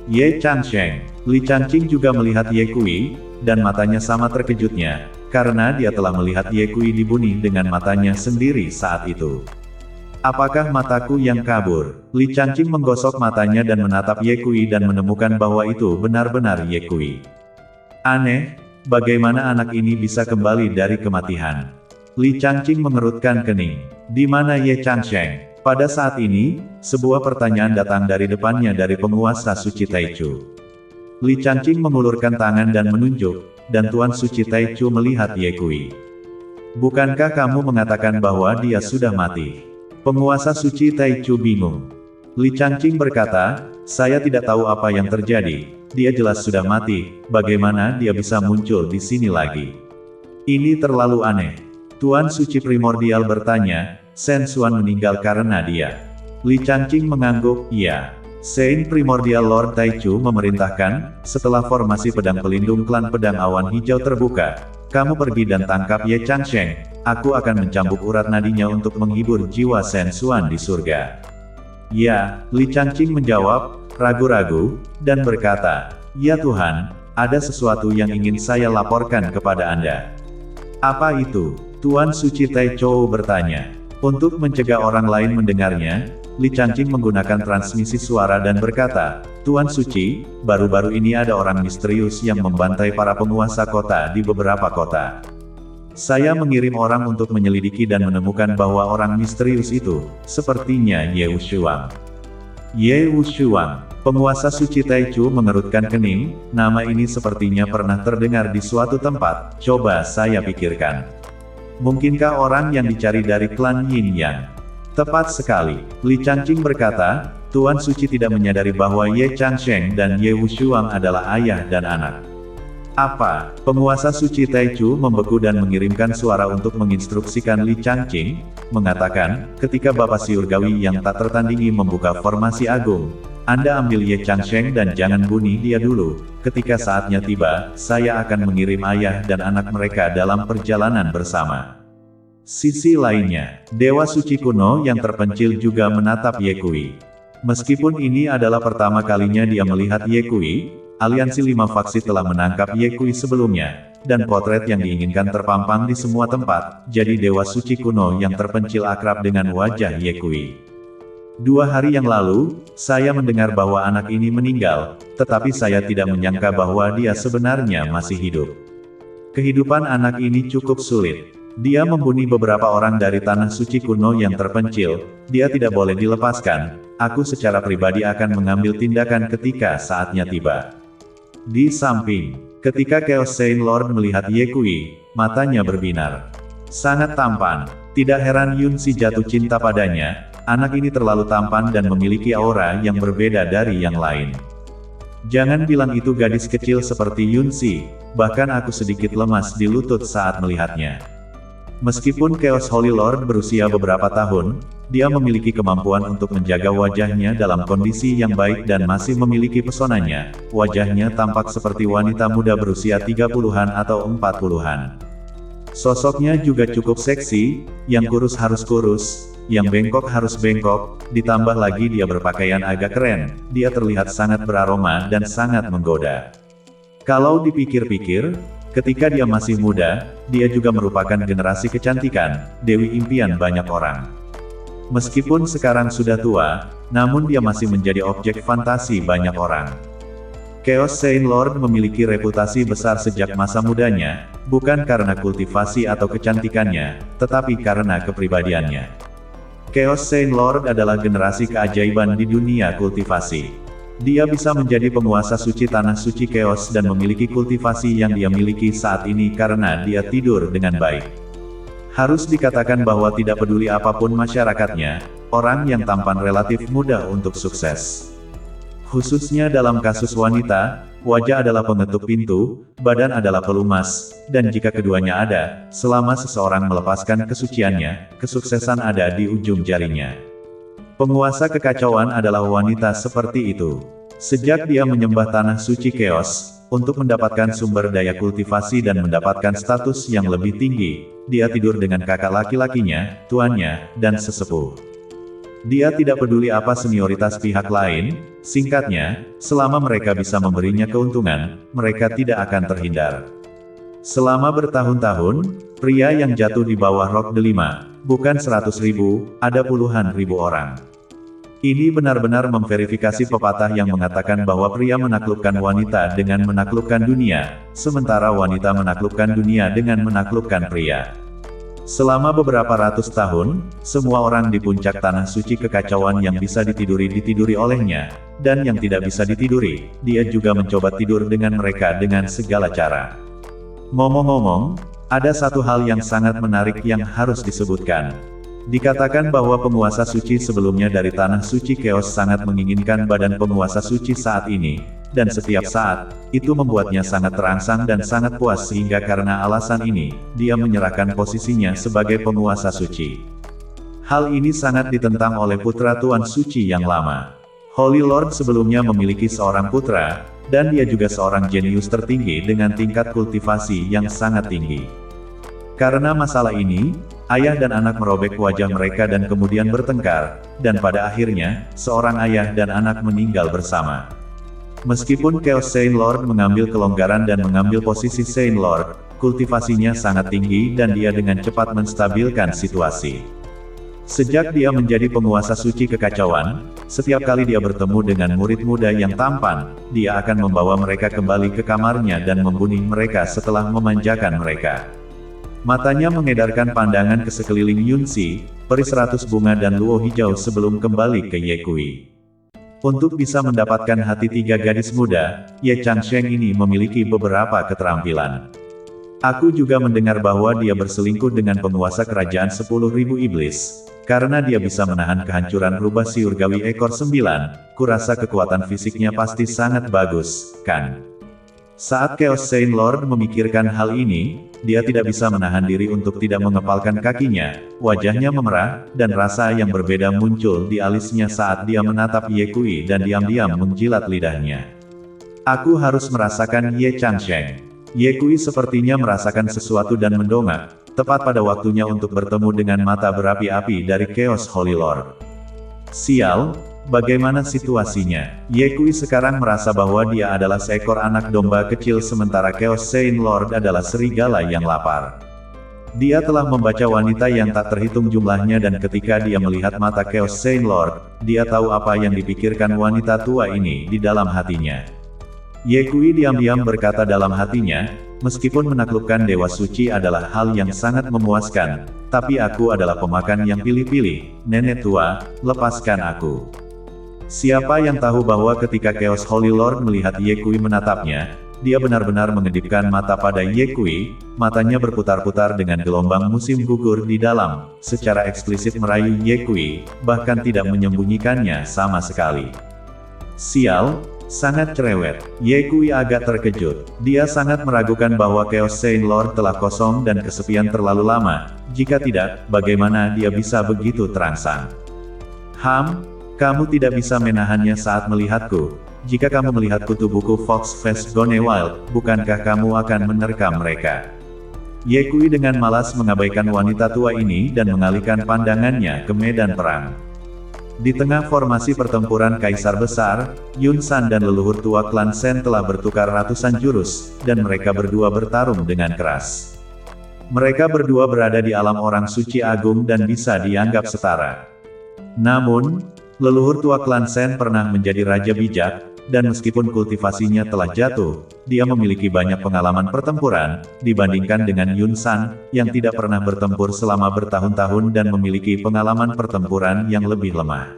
Ye Changsheng, Li Changqing juga melihat Ye Kui, dan matanya sama terkejutnya, karena dia telah melihat Ye Kui dibunuh dengan matanya sendiri saat itu. Apakah mataku yang kabur? Li Changqing menggosok matanya dan menatap Ye Kui dan menemukan bahwa itu benar-benar Ye Kui. Aneh, bagaimana anak ini bisa kembali dari kematian? Li Changqing mengerutkan kening. Di mana Ye Changsheng? Pada saat ini, sebuah pertanyaan datang dari depannya dari penguasa Suci Taichu. Li Changqing mengulurkan tangan dan menunjuk, dan Tuan Suci Taichu melihat Ye Kui. Bukankah kamu mengatakan bahwa dia sudah mati? Penguasa Suci Taichu bingung. Li Changqing berkata, saya tidak tahu apa yang terjadi, dia jelas sudah mati, bagaimana dia bisa muncul di sini lagi? Ini terlalu aneh. Tuan Suci Primordial bertanya, Shen Xuan meninggal karena dia. Li Changqing mengangguk, iya. Saint Primordial Lord Taichu memerintahkan, setelah formasi pedang pelindung klan pedang awan hijau terbuka, kamu pergi dan tangkap Ye Changsheng, aku akan mencambuk urat nadinya untuk menghibur jiwa Shen Xuan di surga. Ya, Li Changqing menjawab, ragu-ragu, dan berkata, ya Tuhan, ada sesuatu yang ingin saya laporkan kepada Anda. Apa itu? Tuan Suci Taichu bertanya. Untuk mencegah orang lain mendengarnya, Li Changqing menggunakan transmisi suara dan berkata, Tuan Suci, baru-baru ini ada orang misterius yang membantai para penguasa kota di beberapa kota. Saya mengirim orang untuk menyelidiki dan menemukan bahwa orang misterius itu, sepertinya Ye Wushuang. Ye Wushuang, Penguasa suci Taichu mengerutkan kening, nama ini sepertinya pernah terdengar di suatu tempat, coba saya pikirkan. Mungkinkah orang yang dicari dari klan Yin Yang? Tepat sekali, Li Changqing berkata, Tuan Suci tidak menyadari bahwa Ye Changsheng dan Ye Wushuang adalah ayah dan anak. Apa? Penguasa suci Taichu membeku dan mengirimkan suara untuk menginstruksikan Li Changqing, mengatakan, ketika Bapak Surgawi yang tak tertandingi membuka formasi agung, Anda ambil Ye Changsheng dan jangan bunuh dia dulu. Ketika saatnya tiba, saya akan mengirim ayah dan anak mereka dalam perjalanan bersama. Sisi lainnya, Dewa Suci kuno yang terpencil juga menatap Ye Kui. Meskipun ini adalah pertama kalinya dia melihat Ye Kui, Aliansi 5 faksi telah menangkap Ye Kui sebelumnya, dan potret yang diinginkan terpampang di semua tempat, jadi Dewa Suci kuno yang terpencil akrab dengan wajah Ye Kui. 2 hari yang lalu, saya mendengar bahwa anak ini meninggal, tetapi saya tidak menyangka bahwa dia sebenarnya masih hidup. Kehidupan anak ini cukup sulit. Dia membunuh beberapa orang dari tanah suci kuno yang terpencil, dia tidak boleh dilepaskan, aku secara pribadi akan mengambil tindakan ketika saatnya tiba. Di samping, ketika Chaos Saint Lord melihat Ye Kui, matanya berbinar. Sangat tampan, tidak heran Yun Si jatuh cinta padanya, anak ini terlalu tampan dan memiliki aura yang berbeda dari yang lain. Jangan bilang itu gadis kecil seperti Yun Si, bahkan aku sedikit lemas di lutut saat melihatnya. Meskipun Chaos Holy Lord berusia beberapa tahun, dia memiliki kemampuan untuk menjaga wajahnya dalam kondisi yang baik dan masih memiliki pesonanya. Wajahnya tampak seperti wanita muda berusia 30-an atau 40-an. Sosoknya juga cukup seksi, yang kurus harus kurus, yang bengkok harus bengkok, ditambah lagi dia berpakaian agak keren, dia terlihat sangat beraroma dan sangat menggoda. Kalau dipikir-pikir, ketika dia masih muda, dia juga merupakan generasi kecantikan, dewi impian banyak orang. Meskipun sekarang sudah tua, namun dia masih menjadi objek fantasi banyak orang. Chaos Saint Lord memiliki reputasi besar sejak masa mudanya, bukan karena kultivasi atau kecantikannya, tetapi karena kepribadiannya. Chaos Saint Lord adalah generasi keajaiban di dunia kultivasi. Dia bisa menjadi penguasa suci tanah suci Chaos dan memiliki kultivasi yang dia miliki saat ini karena dia tidur dengan baik. Harus dikatakan bahwa tidak peduli apapun masyarakatnya, orang yang tampan relatif mudah untuk sukses. Khususnya dalam kasus wanita, wajah adalah pengetuk pintu, badan adalah pelumas, dan jika keduanya ada, selama seseorang melepaskan kesuciannya, kesuksesan ada di ujung jarinya. Penguasa kekacauan adalah wanita seperti itu. Sejak dia menyembah tanah suci Chaos, untuk mendapatkan sumber daya kultivasi dan mendapatkan status yang lebih tinggi, dia tidur dengan kakak laki-lakinya, tuannya, dan sesepuh. Dia tidak peduli apa senioritas pihak lain, singkatnya, selama mereka bisa memberinya keuntungan, mereka tidak akan terhindar. Selama bertahun-tahun, pria yang jatuh di bawah rok delima, bukan 100.000, ada puluhan ribu orang. Ini benar-benar memverifikasi pepatah yang mengatakan bahwa pria menaklukkan wanita dengan menaklukkan dunia, sementara wanita menaklukkan dunia dengan menaklukkan pria. Selama beberapa ratus tahun, semua orang di puncak tanah suci kekacauan yang bisa ditiduri olehnya, dan yang tidak bisa ditiduri, dia juga mencoba tidur dengan mereka dengan segala cara. Ngomong-ngomong, ada satu hal yang sangat menarik yang harus disebutkan. Dikatakan bahwa penguasa suci sebelumnya dari tanah suci Chaos sangat menginginkan badan penguasa suci saat ini, dan setiap saat, itu membuatnya sangat terangsang dan sangat puas sehingga karena alasan ini, dia menyerahkan posisinya sebagai penguasa suci. Hal ini sangat ditentang oleh putra Tuan Suci yang lama. Holy Lord sebelumnya memiliki seorang putra, dan dia juga seorang jenius tertinggi dengan tingkat kultivasi yang sangat tinggi. Karena masalah ini, ayah dan anak merobek wajah mereka dan kemudian bertengkar, dan pada akhirnya, seorang ayah dan anak meninggal bersama. Meskipun Chaos Saint Lord mengambil kelonggaran dan mengambil posisi Saint Lord, kultivasinya sangat tinggi dan dia dengan cepat menstabilkan situasi. Sejak dia menjadi penguasa suci kekacauan, setiap kali dia bertemu dengan murid muda yang tampan, dia akan membawa mereka kembali ke kamarnya dan membunuh mereka setelah memanjakan mereka. Matanya mengedarkan pandangan ke sekeliling Yun Si, peri 100 bunga dan luo hijau sebelum kembali ke Ye Kui. Untuk bisa mendapatkan hati tiga gadis muda, Ye Changsheng ini memiliki beberapa keterampilan. Aku juga mendengar bahwa dia berselingkuh dengan penguasa kerajaan 10.000 iblis. Karena dia bisa menahan kehancuran rubah surgawi ekor 9, kurasa kekuatan fisiknya pasti sangat bagus, kan? Saat Chaos Saint Lord memikirkan hal ini, dia tidak bisa menahan diri untuk tidak mengepalkan kakinya, wajahnya memerah, dan rasa yang berbeda muncul di alisnya saat dia menatap Ye Kui dan diam-diam menjilat lidahnya. Aku harus merasakan Ye Changsheng. Ye Kui sepertinya merasakan sesuatu dan mendongak, tepat pada waktunya untuk bertemu dengan mata berapi-api dari Chaos Holy Lord. Sial! Bagaimana situasinya? Ye Kui sekarang merasa bahwa dia adalah seekor anak domba kecil sementara Chaos Saint Lord adalah serigala yang lapar. Dia telah membaca wanita yang tak terhitung jumlahnya dan ketika dia melihat mata Chaos Saint Lord, dia tahu apa yang dipikirkan wanita tua ini di dalam hatinya. Ye Kui diam-diam berkata dalam hatinya, meskipun menaklukkan Dewa Suci adalah hal yang sangat memuaskan, tapi aku adalah pemakan yang pilih-pilih, nenek tua, lepaskan aku. Siapa yang tahu bahwa ketika Chaos Holy Lord melihat Ye Kui menatapnya, dia benar-benar mengedipkan mata pada Ye Kui, matanya berputar-putar dengan gelombang musim gugur di dalam, secara eksplisit merayu Ye Kui, bahkan tidak menyembunyikannya sama sekali. Sial, sangat cerewet. Ye Kui agak terkejut. Dia sangat meragukan bahwa Chaos Saint Lord telah kosong dan kesepian terlalu lama, jika tidak, bagaimana dia bisa begitu terangsang. Kamu tidak bisa menahannya saat melihatku. Jika kamu melihat kutu buku Fox Face Gone Wild, bukankah kamu akan menerkam mereka? Ye Kui dengan malas mengabaikan wanita tua ini dan mengalihkan pandangannya ke medan perang. Di tengah formasi pertempuran Kaisar Besar, Yun San dan leluhur tua klan Shen telah bertukar ratusan jurus, dan mereka berdua bertarung dengan keras. Mereka berdua berada di alam orang suci agung dan bisa dianggap setara. Namun, leluhur tua klan Shen pernah menjadi raja bijak, dan meskipun kultivasinya telah jatuh, dia memiliki banyak pengalaman pertempuran, dibandingkan dengan Yun San, yang tidak pernah bertempur selama bertahun-tahun dan memiliki pengalaman pertempuran yang lebih lemah.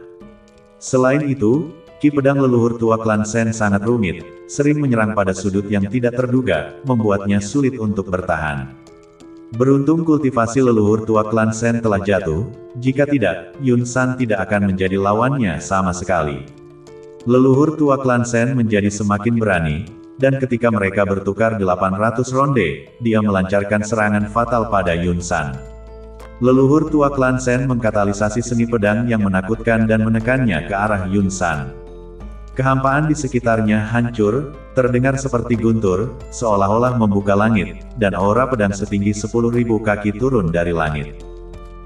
Selain itu, ki pedang leluhur tua klan Shen sangat rumit, sering menyerang pada sudut yang tidak terduga, membuatnya sulit untuk bertahan. Beruntung kultivasi leluhur tua klan Shen telah jatuh, jika tidak, Yun San tidak akan menjadi lawannya sama sekali. Leluhur tua klan Shen menjadi semakin berani, dan ketika mereka bertukar 800 ronde, dia melancarkan serangan fatal pada Yun San. Leluhur tua klan Shen mengkatalisasi seni pedang yang menakutkan dan menekannya ke arah Yun San. Kehampaan di sekitarnya hancur, terdengar seperti guntur, seolah-olah membuka langit, dan aura pedang setinggi 10.000 kaki turun dari langit.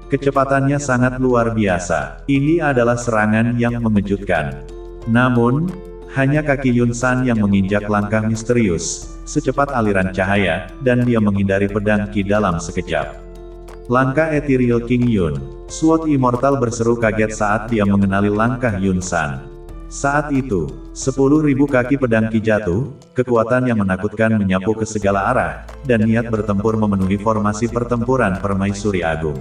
Kecepatannya sangat luar biasa. Ini adalah serangan yang mengejutkan. Namun, hanya kaki Yun San yang menginjak langkah misterius, secepat aliran cahaya, dan dia menghindari pedang ki dalam sekejap. Langkah Ethereal King Yun, Sword Immortal berseru kaget saat dia mengenali langkah Yun San. Saat itu, 10.000 kaki pedang ki jatuh, kekuatan yang menakutkan menyapu ke segala arah, dan niat bertempur memenuhi formasi pertempuran permaisuri agung.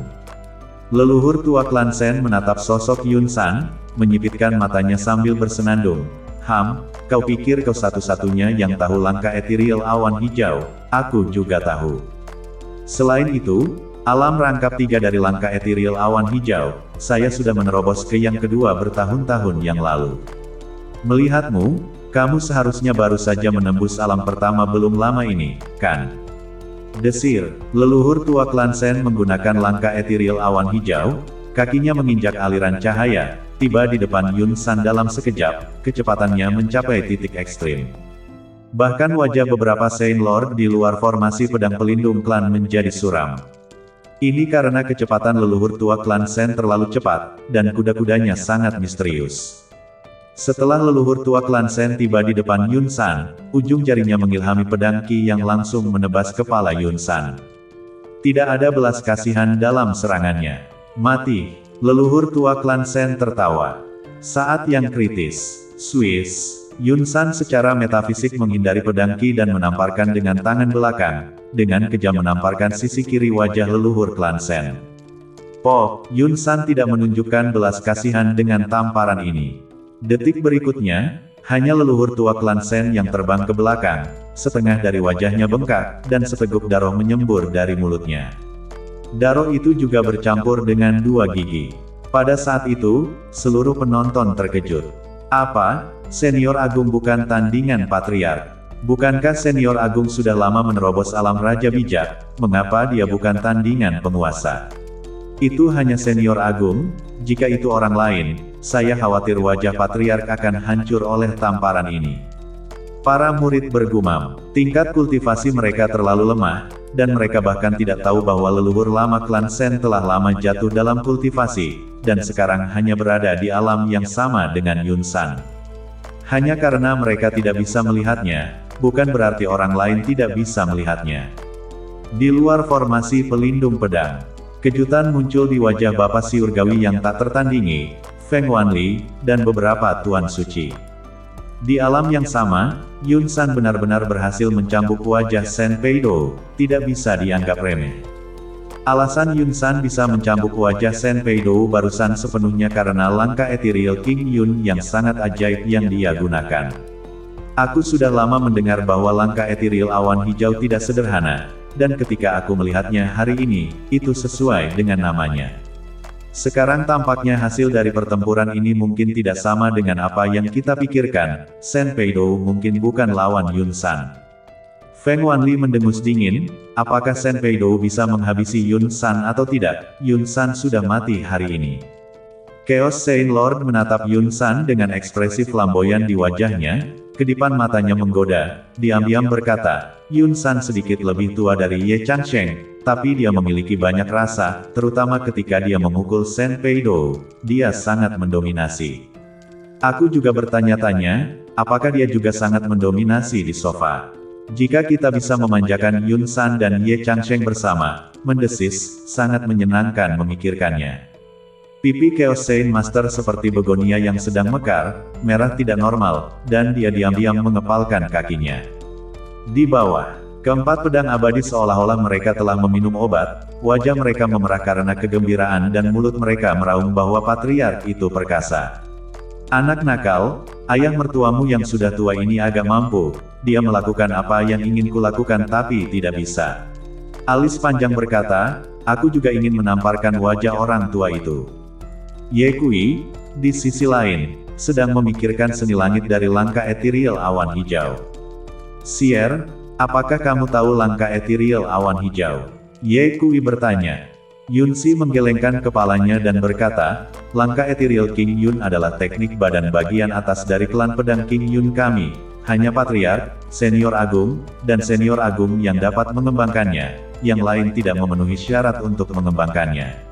Leluhur tua klan Shen menatap sosok Yun San, menyipitkan matanya sambil bersenandung. Kau pikir kau satu-satunya yang tahu langkah ethereal awan hijau, aku juga tahu. Selain itu, alam rangkap 3 dari langkah ethereal awan hijau, saya sudah menerobos ke yang kedua bertahun-tahun yang lalu. Melihatmu, kamu seharusnya baru saja menembus alam pertama belum lama ini, kan? Desir, leluhur tua klan Shen menggunakan langkah ethereal awan hijau, kakinya menginjak aliran cahaya, tiba di depan Yun San dalam sekejap, kecepatannya mencapai titik ekstrim. Bahkan wajah beberapa Saint Lord di luar formasi pedang pelindung klan menjadi suram. Ini karena kecepatan leluhur tua klan Shen terlalu cepat, dan kuda-kudanya sangat misterius. Setelah leluhur tua klan Shen tiba di depan Yun San, ujung jarinya mengilhami pedang ki yang langsung menebas kepala Yun San. Tidak ada belas kasihan dalam serangannya. Mati, leluhur tua klan Shen tertawa. Saat yang kritis, Swiss, Yun San secara metafisik menghindari pedang ki dan menamparkan dengan tangan belakang, dengan kejam menamparkan sisi kiri wajah leluhur klan Shen. Yun San tidak menunjukkan belas kasihan dengan tamparan ini. Detik berikutnya, hanya leluhur tua klan Sen yang terbang ke belakang, setengah dari wajahnya bengkak, dan seteguk darah menyembur dari mulutnya. Darah itu juga bercampur dengan 2 gigi. Pada saat itu, seluruh penonton terkejut. Apa? Senior Agung bukan tandingan patriark? Bukankah Senior Agung sudah lama menerobos alam Raja Bijak? Mengapa dia bukan tandingan penguasa? Itu hanya Senior Agung. Jika itu orang lain, saya khawatir wajah patriark akan hancur oleh tamparan ini. Para murid bergumam, tingkat kultivasi mereka terlalu lemah, dan mereka bahkan tidak tahu bahwa leluhur lama klan Sen telah lama jatuh dalam kultivasi, dan sekarang hanya berada di alam yang sama dengan Yun San. Hanya karena mereka tidak bisa melihatnya, bukan berarti orang lain tidak bisa melihatnya. Di luar formasi pelindung pedang, kejutan muncul di wajah Bapak Surgawi yang tak tertandingi, Feng Wanli, dan beberapa Tuan Suci. Di alam yang sama, Yun San benar-benar berhasil mencambuk wajah Sen Peido, tidak bisa dianggap remeh. Alasan Yun San bisa mencambuk wajah Sen Peido barusan sepenuhnya karena langkah Ethereal King Yun yang sangat ajaib yang dia gunakan. Aku sudah lama mendengar bahwa langkah Ethereal Awan Hijau tidak sederhana, dan ketika aku melihatnya hari ini, itu sesuai dengan namanya. Sekarang tampaknya hasil dari pertempuran ini mungkin tidak sama dengan apa yang kita pikirkan. Sen Peido mungkin bukan lawan Yun San. Feng Wanli mendengus dingin, apakah Sen Peido bisa menghabisi Yun San atau tidak? Yun San sudah mati hari ini. Chaos Saint Lord menatap Yun San dengan ekspresi flamboyan di wajahnya, kedipan matanya menggoda, diam-diam berkata, Yun San sedikit lebih tua dari Ye Changsheng, tapi dia memiliki banyak rasa, terutama ketika dia memukul Sen Peido, dia sangat mendominasi. Aku juga bertanya-tanya, apakah dia juga sangat mendominasi di sofa? Jika kita bisa memanjakan Yun San dan Ye Changsheng bersama, mendesis, sangat menyenangkan memikirkannya. Pipi Chaos Saint Master seperti begonia yang sedang mekar, merah tidak normal, dan dia diam-diam mengepalkan kakinya. Di bawah, keempat pedang abadi seolah-olah mereka telah meminum obat, wajah mereka memerah karena kegembiraan dan mulut mereka meraung bahwa patriark itu perkasa. Anak nakal, ayah mertuamu yang sudah tua ini agak mampu, dia melakukan apa yang ingin kulakukan tapi tidak bisa. Alis panjang berkata, aku juga ingin menamparkan wajah orang tua itu. Ye Kui, di sisi lain, sedang memikirkan seni langit dari langkah Ethereal Awan Hijau. Sier, apakah kamu tahu langkah Ethereal Awan Hijau? Ye Kui bertanya. Yun Si menggelengkan kepalanya dan berkata, langkah Ethereal King Yun adalah teknik badan bagian atas dari klan pedang King Yun kami. Hanya Patriark, Senior Agung, dan Senior Agung yang dapat mengembangkannya, yang lain tidak memenuhi syarat untuk mengembangkannya.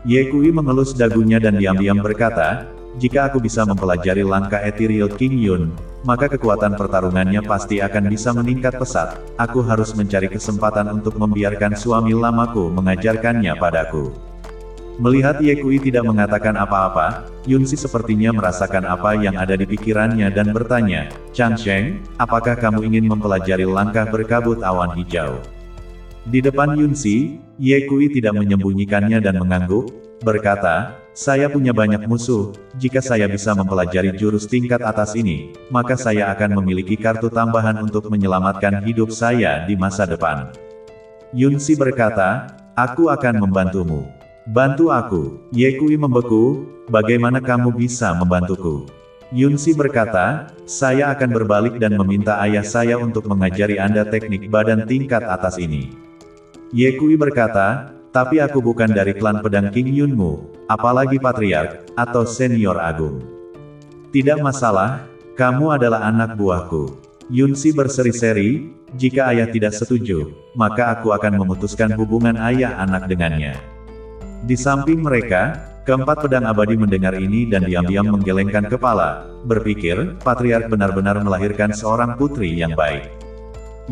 Ye Kui mengelus dagunya dan diam-diam berkata, jika aku bisa mempelajari langkah Ethereal King Yun, maka kekuatan pertarungannya pasti akan bisa meningkat pesat. Aku harus mencari kesempatan untuk membiarkan suami lamaku mengajarkannya padaku. Melihat Ye Kui tidak mengatakan apa-apa, Yun Si sepertinya merasakan apa yang ada di pikirannya dan bertanya, Changsheng, apakah kamu ingin mempelajari langkah berkabut awan hijau? Di depan Yun Si, Ye Kui tidak menyembunyikannya dan mengangguk, berkata, saya punya banyak musuh, jika saya bisa mempelajari jurus tingkat atas ini, maka saya akan memiliki kartu tambahan untuk menyelamatkan hidup saya di masa depan. Yun Si berkata, aku akan membantumu. Bantu aku. Ye Kui membeku, bagaimana kamu bisa membantuku? Yun Si berkata, saya akan berbalik dan meminta ayah saya untuk mengajari Anda teknik badan tingkat atas ini. Ye Kui berkata, tapi aku bukan dari klan pedang King Yunmu, apalagi Patriark, atau Senior Agung. Tidak masalah, kamu adalah anak buahku. Yun Si berseri-seri, jika ayah tidak setuju, maka aku akan memutuskan hubungan ayah anak dengannya. Di samping mereka, keempat pedang abadi mendengar ini dan diam-diam menggelengkan kepala, berpikir, Patriark benar-benar melahirkan seorang putri yang baik.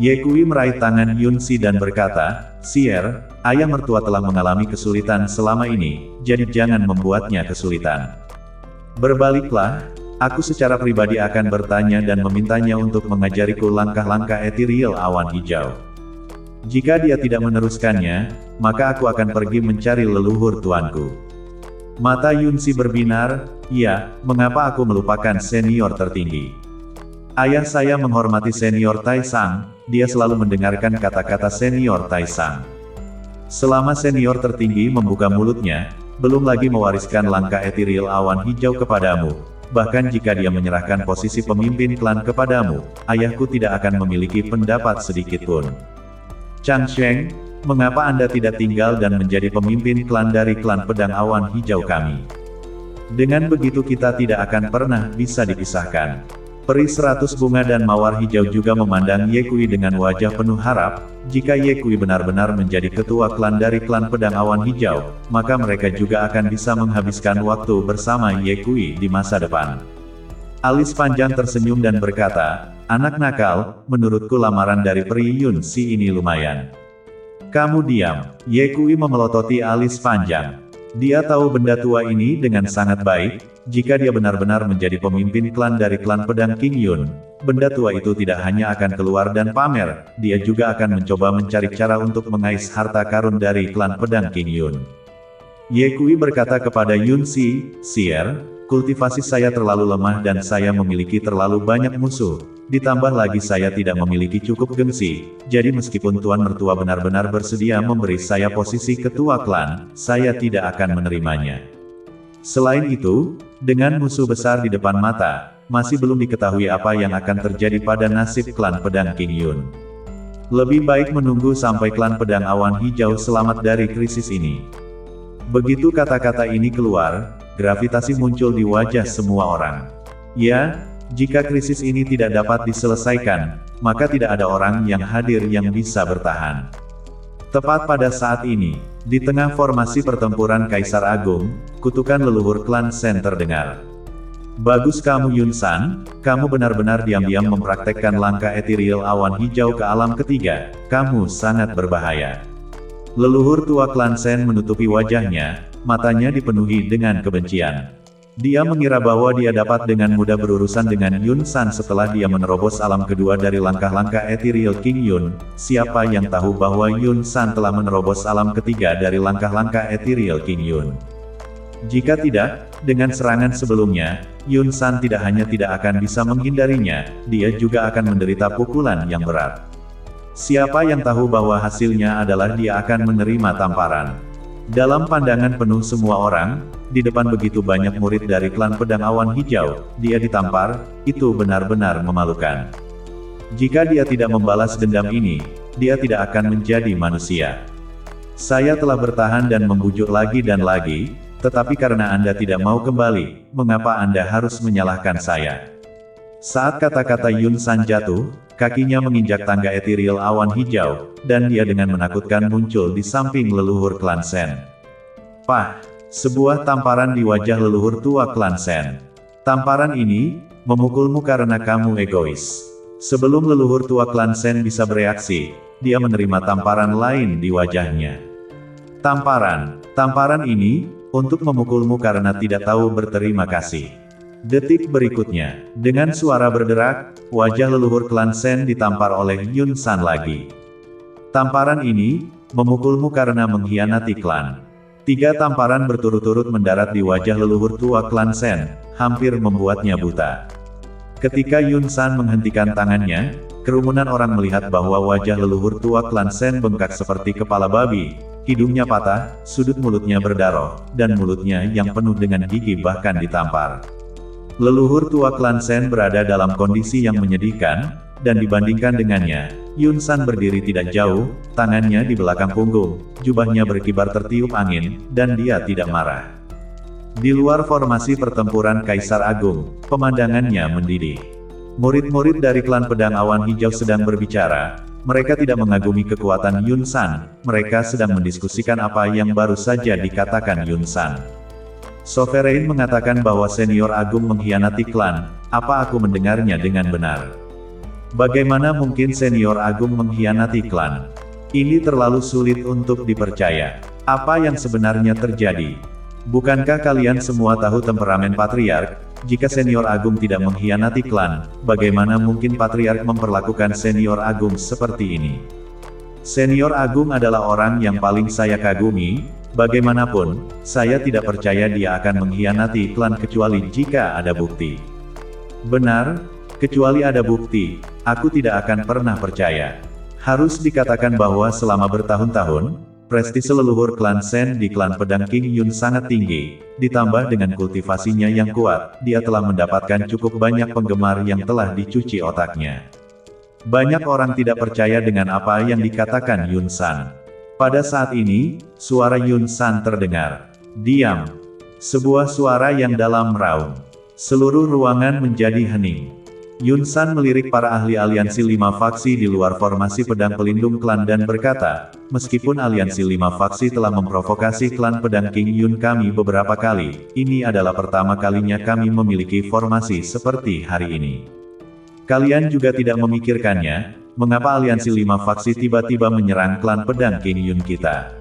Ye Kui meraih tangan Yun Si dan berkata, Sier, ayah mertua telah mengalami kesulitan selama ini, jadi jangan membuatnya kesulitan. Berbaliklah, aku secara pribadi akan bertanya dan memintanya untuk mengajariku langkah-langkah Ethereal Awan Hijau. Jika dia tidak meneruskannya, maka aku akan pergi mencari leluhur tuanku. Mata Yunsi berbinar, ya, mengapa aku melupakan senior tertinggi? Ayah saya menghormati senior Taisang, dia selalu mendengarkan kata-kata senior Taisang. Selama senior tertinggi membuka mulutnya, belum lagi mewariskan langkah etiril awan hijau kepadamu. Bahkan jika dia menyerahkan posisi pemimpin klan kepadamu, ayahku tidak akan memiliki pendapat sedikit pun. Chang Sheng, mengapa Anda tidak tinggal dan menjadi pemimpin klan dari klan pedang awan hijau kami? Dengan begitu kita tidak akan pernah bisa dipisahkan. Peri 100 bunga dan mawar hijau juga memandang Ye Kui dengan wajah penuh harap. Jika Ye Kui benar-benar menjadi ketua klan dari klan pedang awan hijau, maka mereka juga akan bisa menghabiskan waktu bersama Ye Kui di masa depan. Alis panjang tersenyum dan berkata, anak nakal, menurutku lamaran dari Peri Yun Si ini lumayan. Kamu diam. Ye Kui memelototi alis panjang. Dia tahu benda tua ini dengan sangat baik. Jika dia benar-benar menjadi pemimpin klan dari klan pedang King Yun, benda tua itu tidak hanya akan keluar dan pamer, dia juga akan mencoba mencari cara untuk mengais harta karun dari klan pedang King Yun. Ye Kui berkata kepada Yun Si, Sier, kultivasi saya terlalu lemah dan saya memiliki terlalu banyak musuh, ditambah lagi saya tidak memiliki cukup gengsi, jadi meskipun tuan mertua benar-benar bersedia memberi saya posisi ketua klan, saya tidak akan menerimanya. Selain itu, dengan musuh besar di depan mata, masih belum diketahui apa yang akan terjadi pada nasib klan pedang King Yun. Lebih baik menunggu sampai klan pedang awan hijau selamat dari krisis ini. Begitu kata-kata ini keluar, gravitasi muncul di wajah semua orang. Ya, jika krisis ini tidak dapat diselesaikan, maka tidak ada orang yang hadir yang bisa bertahan. Tepat pada saat ini, di tengah formasi pertempuran Kaisar Agung, kutukan leluhur klan Shen terdengar. Bagus kamu Yun San, kamu benar-benar diam-diam mempraktekkan langkah etiril awan hijau ke alam ketiga, kamu sangat berbahaya. Leluhur tua klan Shen menutupi wajahnya, matanya dipenuhi dengan kebencian. Dia mengira bahwa dia dapat dengan mudah berurusan dengan Yun San setelah dia menerobos alam kedua dari langkah-langkah etiril King Yun. Siapa yang tahu bahwa Yun San telah menerobos alam ketiga dari langkah-langkah etiril King Yun? Jika tidak, dengan serangan sebelumnya, Yun San tidak hanya tidak akan bisa menghindarinya, dia juga akan menderita pukulan yang berat. Siapa yang tahu bahwa hasilnya adalah dia akan menerima tamparan. Dalam pandangan penuh semua orang, di depan begitu banyak murid dari klan pedang awan hijau, dia ditampar, itu benar-benar memalukan. Jika dia tidak membalas dendam ini, dia tidak akan menjadi manusia. Saya telah bertahan dan membujuk lagi dan lagi, tetapi karena Anda tidak mau kembali, mengapa Anda harus menyalahkan saya? Saat kata-kata Yun San jatuh, kakinya menginjak tangga etiril awan hijau, dan dia dengan menakutkan muncul di samping leluhur klan Shen. Pah! Sebuah tamparan di wajah leluhur tua klan Shen. Tamparan ini, memukulmu karena kamu egois. Sebelum leluhur tua klan Shen bisa bereaksi, dia menerima tamparan lain di wajahnya. Tamparan ini, untuk memukulmu karena tidak tahu berterima kasih. Detik berikutnya, dengan suara berderak, wajah leluhur klan Shen ditampar oleh Yun San lagi. Tamparan ini, memukulmu karena mengkhianati klan. 3 tamparan berturut-turut mendarat di wajah leluhur tua klan Shen, hampir membuatnya buta. Ketika Yun San menghentikan tangannya, kerumunan orang melihat bahwa wajah leluhur tua klan Shen bengkak seperti kepala babi, hidungnya patah, sudut mulutnya berdarah, dan mulutnya yang penuh dengan gigi bahkan ditampar. Leluhur tua klan Shen berada dalam kondisi yang menyedihkan, dan dibandingkan dengannya, Yun San berdiri tidak jauh, tangannya di belakang punggung, jubahnya berkibar tertiup angin, dan dia tidak marah. Di luar formasi pertempuran Kaisar Agung, pemandangannya mendidih. Murid-murid dari klan pedang awan hijau sedang berbicara, mereka tidak mengagumi kekuatan Yun San, mereka sedang mendiskusikan apa yang baru saja dikatakan Yun San. Sovereign mengatakan bahwa senior agung mengkhianati klan, apa aku mendengarnya dengan benar? Bagaimana mungkin senior agung mengkhianati klan? Ini terlalu sulit untuk dipercaya. Apa yang sebenarnya terjadi? Bukankah kalian semua tahu temperamen patriark? Jika senior agung tidak mengkhianati klan, bagaimana mungkin patriark memperlakukan senior agung seperti ini? Senior agung adalah orang yang paling saya kagumi, Bagaimanapun, saya tidak percaya dia akan mengkhianati klan kecuali jika ada bukti. Benar, kecuali ada bukti, aku tidak akan pernah percaya. Harus dikatakan bahwa selama bertahun-tahun, prestise leluhur klan Sen di klan pedang King Yun sangat tinggi, ditambah dengan kultivasinya yang kuat, dia telah mendapatkan cukup banyak penggemar yang telah dicuci otaknya. Banyak orang tidak percaya dengan apa yang dikatakan Yun San. Pada saat ini, suara Yun San terdengar. Diam. Sebuah suara yang dalam meraung. Seluruh ruangan menjadi hening. Yun San melirik para ahli aliansi 5 faksi di luar formasi pedang pelindung klan dan berkata, meskipun aliansi 5 faksi telah memprovokasi klan pedang King Yun kami beberapa kali, ini adalah pertama kalinya kami memiliki formasi seperti hari ini. Kalian juga tidak memikirkannya, mengapa aliansi 5 faksi tiba-tiba menyerang klan pedang King Yun kita?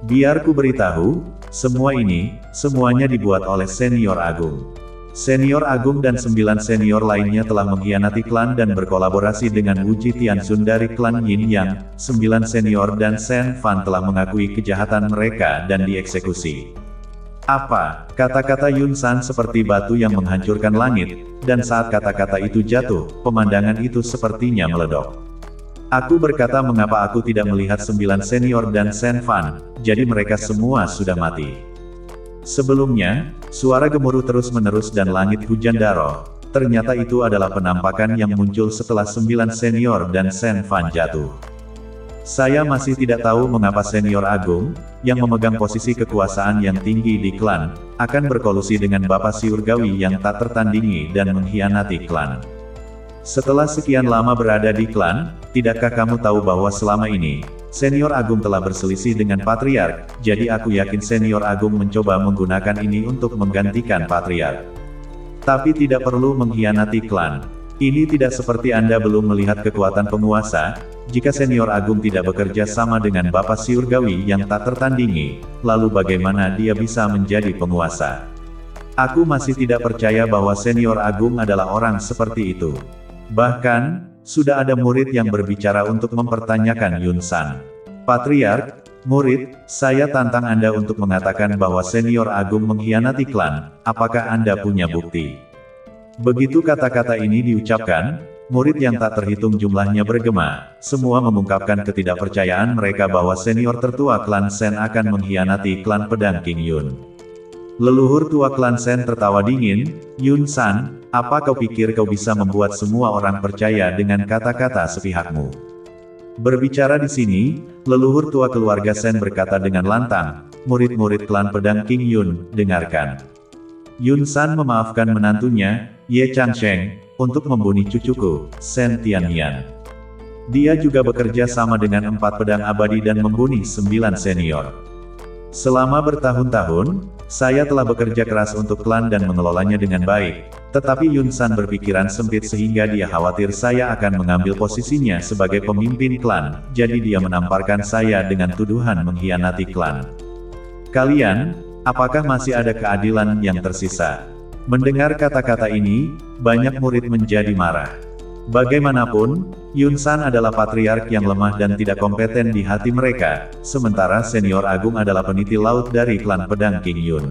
Biar ku beritahu, semuanya dibuat oleh Senior Agung. Senior Agung dan 9 senior lainnya telah mengkhianati klan dan berkolaborasi dengan Wu Ji Tianxun dari klan Yin Yang. 9 senior dan Shen Fan telah mengakui kejahatan mereka dan dieksekusi. Apa? Kata-kata Yun San seperti batu yang menghancurkan langit, dan saat kata-kata itu jatuh, pemandangan itu sepertinya meledok. Aku berkata mengapa aku tidak melihat 9 senior dan Shen Fan, jadi mereka semua sudah mati. Sebelumnya, suara gemuruh terus-menerus dan langit hujan darah, ternyata itu adalah penampakan yang muncul setelah 9 senior dan Shen Fan jatuh. Saya masih tidak tahu mengapa Senior Agung, yang memegang posisi kekuasaan yang tinggi di klan, akan berkolusi dengan Bapak Surgawi yang tak tertandingi dan mengkhianati klan. Setelah sekian lama berada di klan, tidakkah kamu tahu bahwa selama ini, Senior Agung telah berselisih dengan Patriark, jadi aku yakin Senior Agung mencoba menggunakan ini untuk menggantikan Patriark. Tapi tidak perlu mengkhianati klan. Ini tidak seperti Anda belum melihat kekuatan penguasa. Jika Senior Agung tidak bekerja sama dengan Bapak Surgawi yang tak tertandingi, lalu bagaimana dia bisa menjadi penguasa? Aku masih tidak percaya bahwa Senior Agung adalah orang seperti itu. Bahkan, sudah ada murid yang berbicara untuk mempertanyakan Yun San. Patriark, murid, saya tantang Anda untuk mengatakan bahwa Senior Agung mengkhianati klan, apakah Anda punya bukti? Begitu kata-kata ini diucapkan, murid yang tak terhitung jumlahnya bergema, semua mengungkapkan ketidakpercayaan mereka bahwa senior tertua klan Sen akan mengkhianati klan pedang King Yun. Leluhur tua klan Sen tertawa dingin, Yun San, apa kau pikir kau bisa membuat semua orang percaya dengan kata-kata sepihakmu? Berbicara di sini, leluhur tua keluarga Sen berkata dengan lantang, murid-murid klan pedang King Yun, dengarkan. Yun San memaafkan menantunya, Ye Changsheng, untuk membunuh cucuku, Sen Tianyan. Dia juga bekerja sama dengan 4 pedang abadi dan membunuh 9 senior. Selama bertahun-tahun, saya telah bekerja keras untuk klan dan mengelolanya dengan baik, tetapi Yun San berpikiran sempit sehingga dia khawatir saya akan mengambil posisinya sebagai pemimpin klan, jadi dia menamparkan saya dengan tuduhan mengkhianati klan. Kalian, apakah masih ada keadilan yang tersisa? Mendengar kata-kata ini, banyak murid menjadi marah. Bagaimanapun, Yun San adalah patriark yang lemah dan tidak kompeten di hati mereka, sementara Senior Agung adalah peniti laut dari klan pedang King Yun.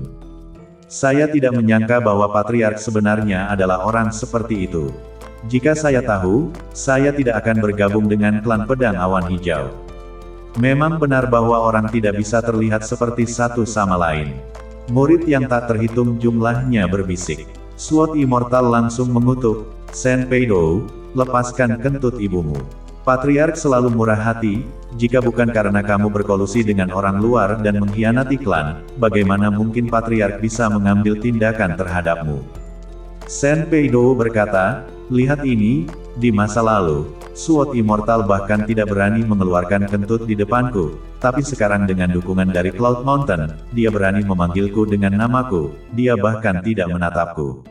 Saya tidak menyangka bahwa patriark sebenarnya adalah orang seperti itu. Jika saya tahu, saya tidak akan bergabung dengan klan pedang awan hijau. Memang benar bahwa orang tidak bisa terlihat seperti satu sama lain. Murid yang tak terhitung jumlahnya berbisik. Sword Immortal langsung mengutuk, Sen Peidou, lepaskan kentut ibumu. Patriark selalu murah hati, jika bukan karena kamu berkolusi dengan orang luar dan mengkhianati klan, bagaimana mungkin Patriark bisa mengambil tindakan terhadapmu? Sen Peidou berkata, lihat ini, di masa lalu, Sword Immortal bahkan tidak berani mengeluarkan kentut di depanku, tapi sekarang dengan dukungan dari Cloud Mountain, dia berani memanggilku dengan namaku, dia bahkan tidak menatapku.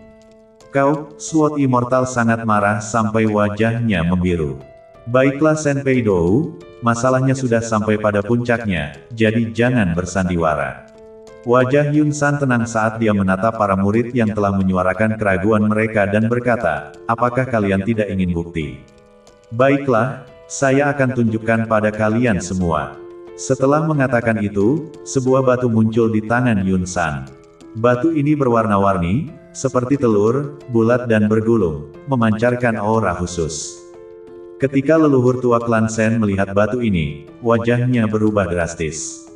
Kau, Sword Immortal sangat marah sampai wajahnya membiru. Baiklah Sen Peidou, masalahnya sudah sampai pada puncaknya, jadi jangan bersandiwara. Wajah Yun San tenang saat dia menatap para murid yang telah menyuarakan keraguan mereka dan berkata, apakah kalian tidak ingin bukti? Baiklah, saya akan tunjukkan pada kalian semua. Setelah mengatakan itu, sebuah batu muncul di tangan Yun San. Batu ini berwarna-warni, seperti telur, bulat dan bergulung, memancarkan aura khusus. Ketika leluhur tua klan Sen melihat batu ini, wajahnya berubah drastis.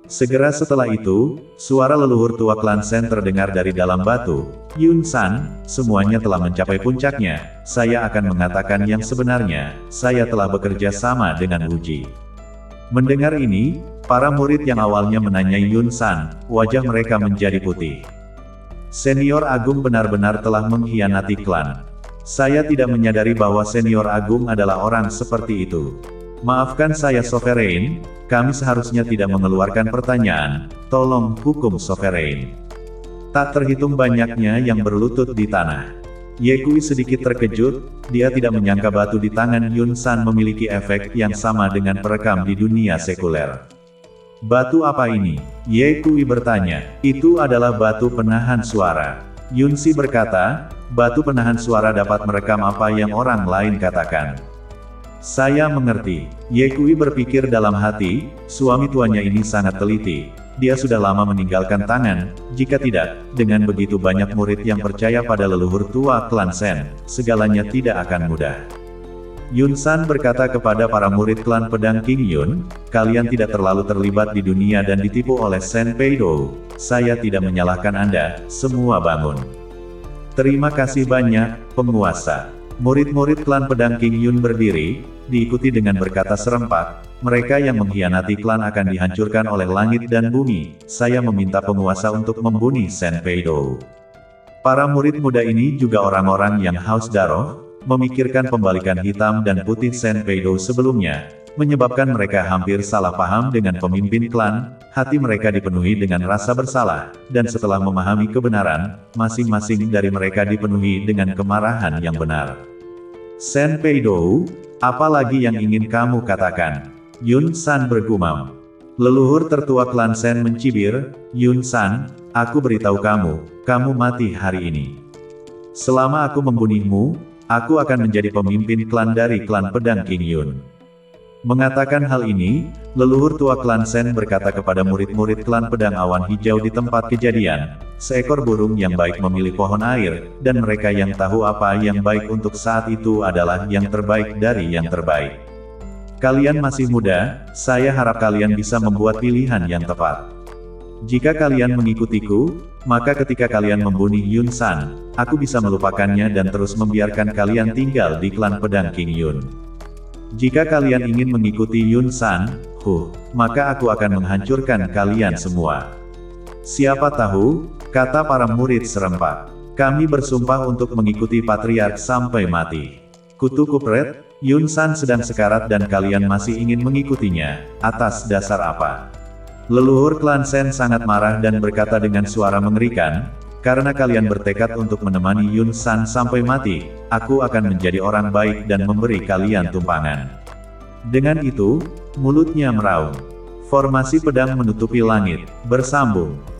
Segera setelah itu, suara leluhur tua klan Sen terdengar dari dalam batu. Yun San, semuanya telah mencapai puncaknya, saya akan mengatakan yang sebenarnya, saya telah bekerja sama dengan Wuji. Mendengar ini, para murid yang awalnya menanyai Yun San, wajah mereka menjadi putih. Senior Agung benar-benar telah mengkhianati klan. Saya tidak menyadari bahwa Senior Agung adalah orang seperti itu. Maafkan saya Sovereign, kami seharusnya tidak mengeluarkan pertanyaan, tolong hukum Sovereign. Tak terhitung banyaknya yang berlutut di tanah. Ye Kui sedikit terkejut, dia tidak menyangka batu di tangan Yun San memiliki efek yang sama dengan perekam di dunia sekuler. Batu apa ini? Ye Kui bertanya. Itu adalah batu penahan suara. Yun Si berkata, batu penahan suara dapat merekam apa yang orang lain katakan. Saya mengerti. Ye Kui berpikir dalam hati, suami tuanya ini sangat teliti. Dia sudah lama meninggalkan tangan, jika tidak, dengan begitu banyak murid yang percaya pada leluhur tua klan Sen, segalanya tidak akan mudah. Yun San berkata kepada para murid klan pedang King Yun, kalian tidak terlalu terlibat di dunia dan ditipu oleh Sen Pei Dou. Saya tidak menyalahkan Anda, semua bangun. Terima kasih banyak, penguasa. Murid-murid klan pedang King Yun berdiri, diikuti dengan berkata serempak, mereka yang mengkhianati klan akan dihancurkan oleh langit dan bumi, saya meminta penguasa untuk membunuh Sen Pei Dou. Para murid muda ini juga orang-orang yang haus darah, memikirkan pembalikan hitam dan putih Sen Pei Dou sebelumnya, menyebabkan mereka hampir salah paham dengan pemimpin klan, hati mereka dipenuhi dengan rasa bersalah, dan setelah memahami kebenaran, masing-masing dari mereka dipenuhi dengan kemarahan yang benar. Sen Pei Dou, apa lagi yang ingin kamu katakan? Yun San bergumam. Leluhur tertua klan Sen mencibir, Yun San, aku beritahu kamu mati hari ini. Selama aku membunuhmu, aku akan menjadi pemimpin klan dari klan pedang King Yun. Mengatakan hal ini, leluhur tua klan Sen berkata kepada murid-murid klan pedang awan hijau di tempat kejadian, seekor burung yang baik memilih pohon air, dan mereka yang tahu apa yang baik untuk saat itu adalah yang terbaik dari yang terbaik. Kalian masih muda, saya harap kalian bisa membuat pilihan yang tepat. Jika kalian mengikutiku, maka ketika kalian membunuh Yun San, aku bisa melupakannya dan terus membiarkan kalian tinggal di klan pedang King Yun. Jika kalian ingin mengikuti Yun San, maka aku akan menghancurkan kalian semua. Siapa tahu, kata para murid serempak. Kami bersumpah untuk mengikuti Patriark sampai mati. Kutu kupret, Yun San sedang sekarat dan kalian masih ingin mengikutinya, atas dasar apa? Leluhur klan Sen sangat marah dan berkata dengan suara mengerikan, karena kalian bertekad untuk menemani Yun San sampai mati, aku akan menjadi orang baik dan memberi kalian tumpangan. Dengan itu, mulutnya meraung. Formasi pedang menutupi langit, bersambung.